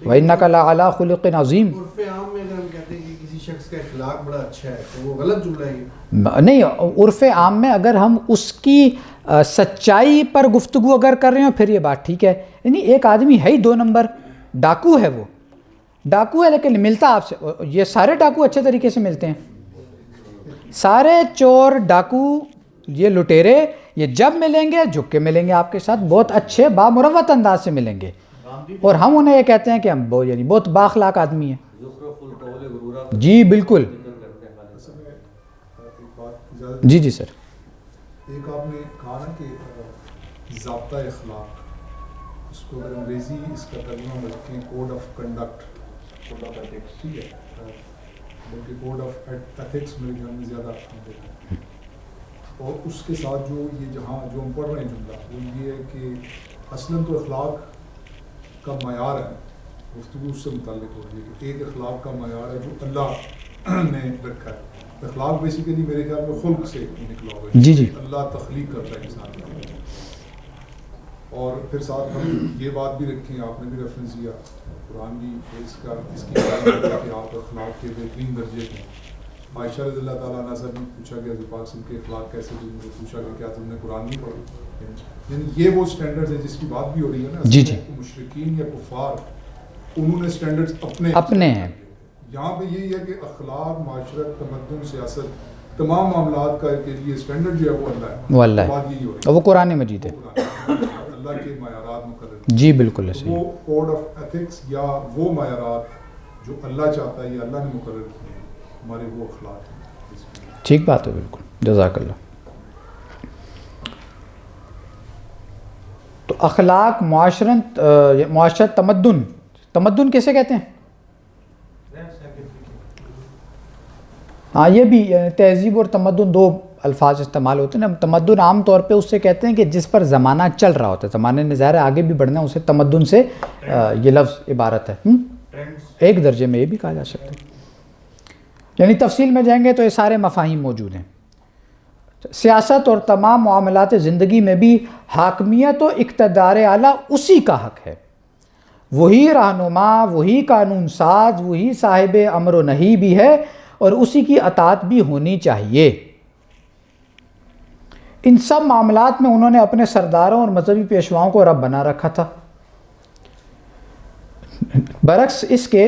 وَإِنَّكَ لَعَلَىٰ خُلُقٍ عَظِيمٍ. عرف عام میں اگر ہم کہتے ہیں کہ کسی شخص کا اخلاق بڑا اچھا ہے تو وہ غلط جملہ ہے. نہیں، عرف عام میں اگر ہم اس کی سچائی پر گفتگو اگر کر رہے ہوں پھر یہ بات ٹھیک ہے. یعنی ایک آدمی ہے ہی 2 نمبر، ڈاکو ہے، وہ ڈاکو ہے لیکن ملتا آپ سے. یہ سارے ڈاکو اچھے طریقے سے ملتے ہیں، سارے چور ڈاکو یہ لٹیرے یہ جب ملیں گے جھک کے ملیں گے آپ کے ساتھ، بہت اچھے بامروت انداز سے ملیں گے، اور ہم انہیں یہ کہتے ہیں کہ ہم یعنی بہت بااخلاق آدمی ہیں. جی بالکل. جی جی سر. ایک آپ نے کہا نا کہ ضابطہ اخلاق، اس کو اگر انگریزی اس کا ترجمہ رکھیں code of conduct, code of ethics, ٹھیک ہے، بلکہ کوڈ آف ایتھکس میرے خیال میں زیادہ ہے. اور اس کے ساتھ جو یہ جہاں جو ہم پڑھ رہے ہیں جملہ وہ یہ ہے کہ اصلاً تو اخلاق کا معیار ہے، گفتگو اس سے متعلق ہو رہی ہے کہ ایک اخلاق کا معیار ہے جو اللہ نے رکھا ہے. اخلاق بیسیکلی میرے خیال میں خلق سے نکلا ہوا ہے. جی جی. اللہ تخلیق کرتا ہے انسان کا. اور پھر ساتھ ہم یہ بات بھی رکھیں، آپ نے بھی ریفرنس دیا قرآن بھی اس کی بات ہے کہ آپ اخلاق کے بہترین درجے ہیں. عائشہ رضی اللہ تعالیٰ عنہ سے بھی پوچھا گیا حضور پاک کے اخلاق کیسے تھے، مجھے پوچھا گیا کیا تم نے قرآن نہیں پڑھا. یعنی یہ وہ اسٹینڈرڈز ہیں جس کی بات بھی ہو رہی ہے نا. جی جی. مشرکین یا کفار انہوں نے اسٹینڈرڈز اپنے ہیں. یہاں پہ یہی ہے کہ اخلاق، معاشرت، تمدن، سیاست، تمام معاملات کا کے لیے اسٹینڈرڈ جو ہے وہ اللہ ہے. وہ اللہ ہے، بات یہی ہو رہی ہے، وہ قرآن مجید ہے. اللہ کے معیارات مقرر. جی بالکل ایسے. وہ کوڈ آف ایتھکس یا وہ معیارات جو اللہ چاہتا ہے یا اللہ نے مقرر کیے ہیں ہمارے وہ اخلاق ہیں. ٹھیک بات ہے بالکل. جزاک اللہ. تو اخلاق معاشرت تمدن کیسے کہتے ہیں؟ ہاں یہ بھی تہذیب اور تمدن دو الفاظ استعمال ہوتے ہیں نا. تمدن عام طور پہ اس سے کہتے ہیں کہ جس پر زمانہ چل رہا ہوتا ہے, زمانے نے ظاہر ہے آگے بھی بڑھنا ہے, اسے تمدن سے یہ لفظ عبارت ہے. ایک درجے میں یہ بھی کہا جا سکتا ہے. یعنی تفصیل میں جائیں گے تو یہ سارے مفاہیم موجود ہیں. سیاست اور تمام معاملات زندگی میں بھی حاکمیت و اقتدار اعلیٰ اسی کا حق ہے. وہی رہنما, وہی قانون ساز, وہی صاحب امر و نہی بھی ہے اور اسی کی اطاعت بھی ہونی چاہیے. ان سب معاملات میں انہوں نے اپنے سرداروں اور مذہبی پیشواؤں کو رب بنا رکھا تھا. برعکس اس کے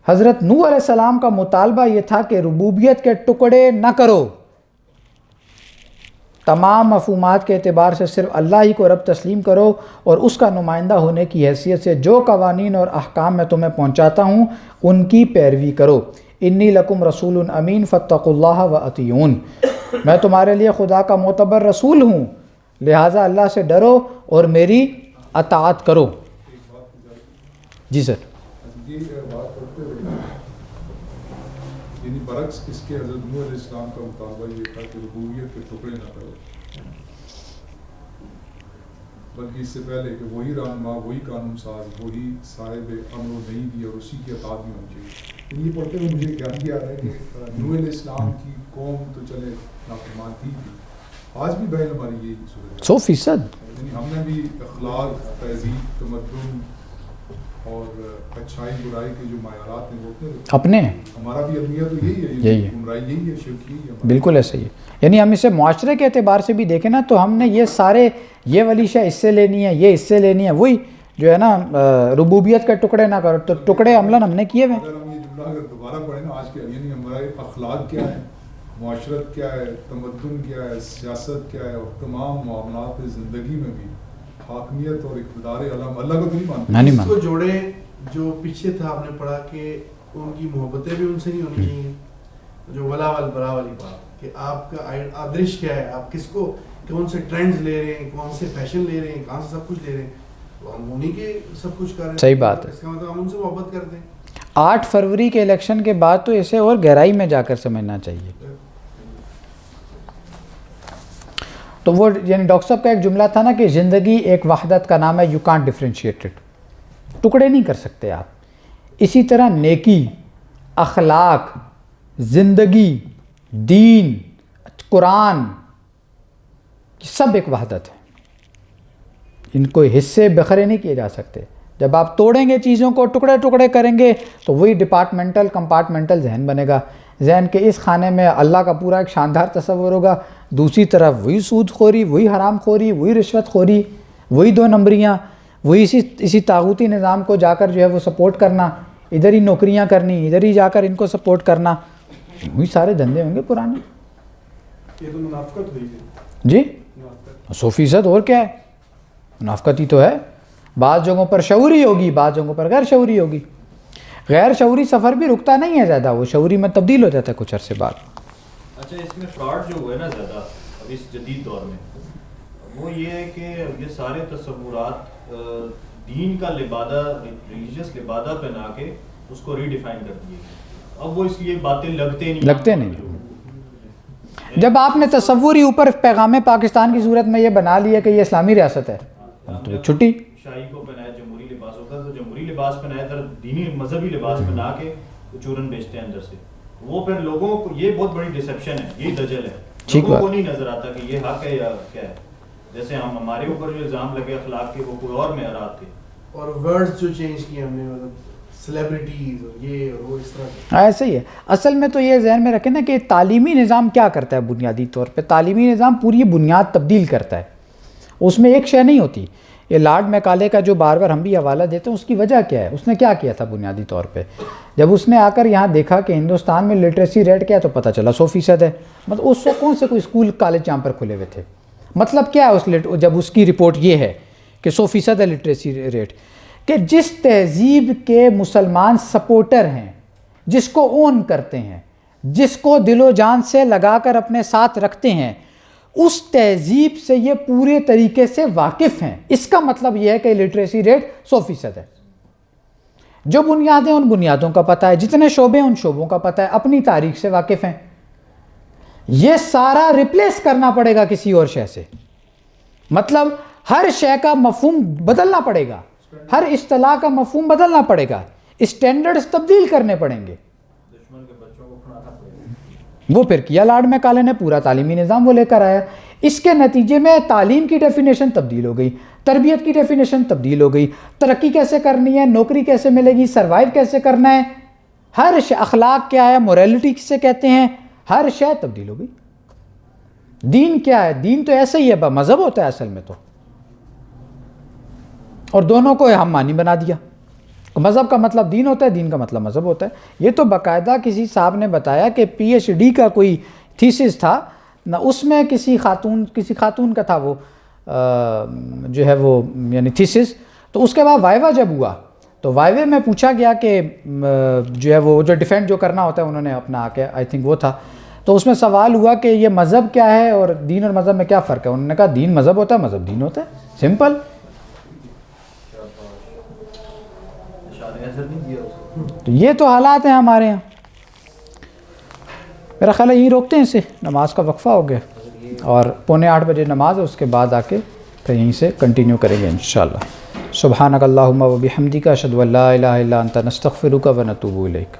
حضرت نوح علیہ السلام کا مطالبہ یہ تھا کہ ربوبیت کے ٹکڑے نہ کرو, تمام مفہومات کے اعتبار سے صرف اللہ ہی کو رب تسلیم کرو اور اس کا نمائندہ ہونے کی حیثیت سے جو قوانین اور احکام میں تمہیں پہنچاتا ہوں ان کی پیروی کرو. انی لکم رسول امین فاتقوا اللہ واطیعون. میں تمہارے لیے خدا کا معتبر رسول ہوں, لہٰذا اللہ سے ڈرو اور میری اطاعت کرو. جی سر. یہ بات کرتے ہوئے یعنی برعکس اس کے حضرت نوح علیہ السلام کا مطالبہ یہ تھا کہ ربوبیت کے ٹکڑے نہ کرو, بلکہ اس سے پہلے کہ وہی رہنما, وہی قانون ساز, وہی صاحب امر و نہی بھی اور اسی کی اطاعت بھی ہونی چاہیے. یہ پڑھتے ہوئے مجھے یاد آ رہا ہے کہ نوح علیہ السلام کی قوم تو چلے نافرمان تھی, آج بھی بہن ہماری یہی صورت ہے 100%. یعنی ہم نے بھی اخلاق, تہذیب, تمدن اور اچھائی برائی کے جو معیارات ہیں وہ اپنے ہیں. ہمارا بھی المیہ تو یہی ہے, گمراہی یہی ہے, شرک یہی ہے. بالکل ایسا ہی ہے. یعنی ہم اسے معاشرے کے اعتبار سے بھی دیکھیں نا تو ہم نے یہ سارے, یہ والی شے اس سے لینی ہے, یہ اس سے لینی ہے, وہی جو ہے نا ربوبیت کے ٹکڑے نہ کرو, تو ٹکڑے عملاً ہم نے کیے ہوئے. اگر ہم یہ جملہ اگر دوبارہ پڑھیں نا آج کے, یعنی ہمارے اخلاق کیا ہے, معاشرت کیا ہے, تمدن کیا ہے, سیاست کیا ہے, اور تمام معاملات زندگی میں بھی حاکمیت اور اقتدار علم اللہ کو نہیں مانتے. اس کو جوڑیں جو پیچھے تھا آپ نے پڑھا کہ ان کی محبتیں بھی ان سے نہیں ہونی چاہیے, جو ولا وال برا والی بات کہ آپ کا آدرش کیا ہے, آپ کس کو کون سے ٹرینڈز لے رہے ہیں, کون سے فیشن لے رہے ہیں, کہاں سے سب کچھ لے رہے ہیں, تو ہم انہیں کے سب کچھ کر رہے ہیں. صحیح بات ہے. اس کا مطلب ہم ان سے محبت کرتے ہیں. 8 فروری کے الیکشن کے بعد تو اسے اور گہرائی میں جا کر سمجھنا چاہیے. تو وہ یعنی ڈاکٹر صاحب کا ایک جملہ تھا نا کہ زندگی ایک وحدت کا نام ہے, یو کانٹ ڈفرینشیٹ اٹ, ٹکڑے نہیں کر سکتے آپ. اسی طرح نیکی, اخلاق, زندگی, دین, قرآن, سب ایک وحدت ہے, ان کو حصے بکھرے نہیں کیے جا سکتے. جب آپ توڑیں گے چیزوں کو, ٹکڑے ٹکڑے کریں گے تو وہی ڈپارٹمنٹل کمپارٹمنٹل ذہن بنے گا. ذہن کے اس خانے میں اللہ کا پورا ایک شاندار تصور ہوگا, دوسری طرف وہی سود خوری, وہی حرام خوری, وہی رشوت خوری, وہی 2 نمبریاں, وہی اسی طاغوتی نظام کو جا کر جو ہے وہ سپورٹ کرنا, ادھر ہی نوکریاں کرنی, ادھر ہی جا کر ان کو سپورٹ کرنا, وہی سارے دھندے ہوں گے پرانے. یہ تو منافقت ہوئی ہے. جی 100%. اور کیا ہے, منافقت ہی تو ہے. بعض جگہوں پر شعوری ہوگی, بعض جگہوں پر غیر شعوری ہوگی. غیر شعوری سفر بھی رکتا نہیں ہے زیادہ, وہ شعوری میں تبدیل ہو جاتا ہے کچھ عرصے بعد. اچھا, اس میں فراڈ جو ہوا ہے نا زیادہ اب اس جدید دور میں, وہ یہ ہے کہ یہ سارے تصورات دین کا لبادہ, ریلیجیس لبادہ پہنا کے اس کو ریڈیفائن کر دیے. اب وہ اس لیے باتیں لگتے نہیں. جب آپ نے تصوری اوپر پیغام پاکستان کی صورت میں یہ بنا لیا کہ یہ اسلامی ریاست ہے تو چھٹی. شاہی کو پہنایا جمہوری لباس ہوتا ہے, تو جمہوری لباس پہنایا تھا, دینی مذہبی لباس پہنا کے چورن بیچتے ہیں اندر سے. وہ پھر لوگوں کو یہ بہت بڑی ڈسیپشن ہے, یہی دجل ہے. لوگوں کو نہیں نظر آتا کہ یہ حق ہے یا کیا ہے. جیسے ہمارے اوپر جو الزام لگے اخلاق کے, وہ کوئی اور معیارات تھے. اور ورڈز جو چینج کیے ہم نے, مطلب سیلیبریٹیز اور یہ اور وہ اس طرح. ایسے ہی ہے. اصل میں تو یہ ذہن میں رکھیں نا کہ تعلیمی نظام کیا کرتا ہے بنیادی طور پہ. تعلیمی نظام پوری بنیاد تبدیل کرتا ہے, اس میں ایک شے نہیں ہوتی. یہ لارڈ میکالے کا جو بار بار ہم بھی حوالہ دیتے ہیں, اس کی وجہ کیا ہے, اس نے کیا کیا تھا بنیادی طور پہ. جب اس نے آ کر یہاں دیکھا کہ ہندوستان میں لٹریسی ریٹ کیا ہے تو پتہ چلا 100% ہے. مطلب اس وقت کون سے کوئی اسکول کالج یہاں پر کھلے ہوئے تھے. مطلب کیا ہے جب اس کی رپورٹ یہ ہے کہ 100% ہے لٹریسی ریٹ, کہ جس تہذیب کے مسلمان سپورٹر ہیں, جس کو اون کرتے ہیں, جس کو دل و جان سے لگا کر اپنے ساتھ رکھتے ہیں، اس تہذیب سے یہ پورے طریقے سے واقف ہیں۔ اس کا مطلب یہ ہے کہ لٹریسی ریٹ 100% ہے۔ جو بنیادیں ان بنیادوں کا پتہ ہے، جتنے شعبے ان شعبوں کا پتہ ہے، اپنی تاریخ سے واقف ہیں۔ یہ سارا ریپلیس کرنا پڑے گا کسی اور شے سے، مطلب ہر شے کا مفہوم بدلنا پڑے گا، ہر اصطلاح کا مفہوم بدلنا پڑے گا، اسٹینڈرڈز تبدیل کرنے پڑیں گے۔ وہ پھر کیا لاڈ میں کالے نے پورا تعلیمی نظام وہ لے کر آیا۔ اس کے نتیجے میں تعلیم کی ڈیفینیشن تبدیل ہو گئی، تربیت کی ڈیفینیشن تبدیل ہو گئی، ترقی کیسے کرنی ہے، نوکری کیسے ملے گی، سروائیو کیسے کرنا ہے، ہر شے، اخلاق کیا ہے، موریلٹی کسے کہتے ہیں، ہر شے تبدیل ہو گئی۔ دین کیا ہے؟ دین تو ایسے ہی ہے، مذہب ہوتا ہے اصل میں تو، اور دونوں کو ہم معنی بنا دیا۔ مذہب کا مطلب دین ہوتا ہے، دین کا مطلب مذہب ہوتا ہے۔ یہ تو باقاعدہ کسی صاحب نے بتایا کہ پی ایچ ڈی کا کوئی تھیسس تھا نہ، اس میں کسی خاتون کا تھا وہ جو ہے وہ یعنی تھیسس، تو اس کے بعد وائوا جب ہوا تو وائوے میں پوچھا گیا کہ جو ہے وہ جو ڈیفینڈ جو کرنا ہوتا ہے انہوں نے اپنا آ کے آئی تھنک وہ تھا، تو اس میں سوال ہوا کہ یہ مذہب کیا ہے اور دین اور مذہب میں کیا فرق ہے؟ انہوں نے کہا دین مذہب ہوتا ہے، مذہب دین ہوتا ہے، سمپل۔ تو یہ تو حالات ہیں ہمارے یہاں۔ میرا خیال ہے یہی روکتے ہیں اسے، نماز کا وقفہ ہو گیا اور 7:45 بجے نماز ہے، اس کے بعد آ کے پھر یہیں سے کنٹینیو کریں گے انشاءاللہ۔ سبحانک اللہم و بحمدک، اشہد ان لا الہ الا انت، نستغفرک و نتوب الیک۔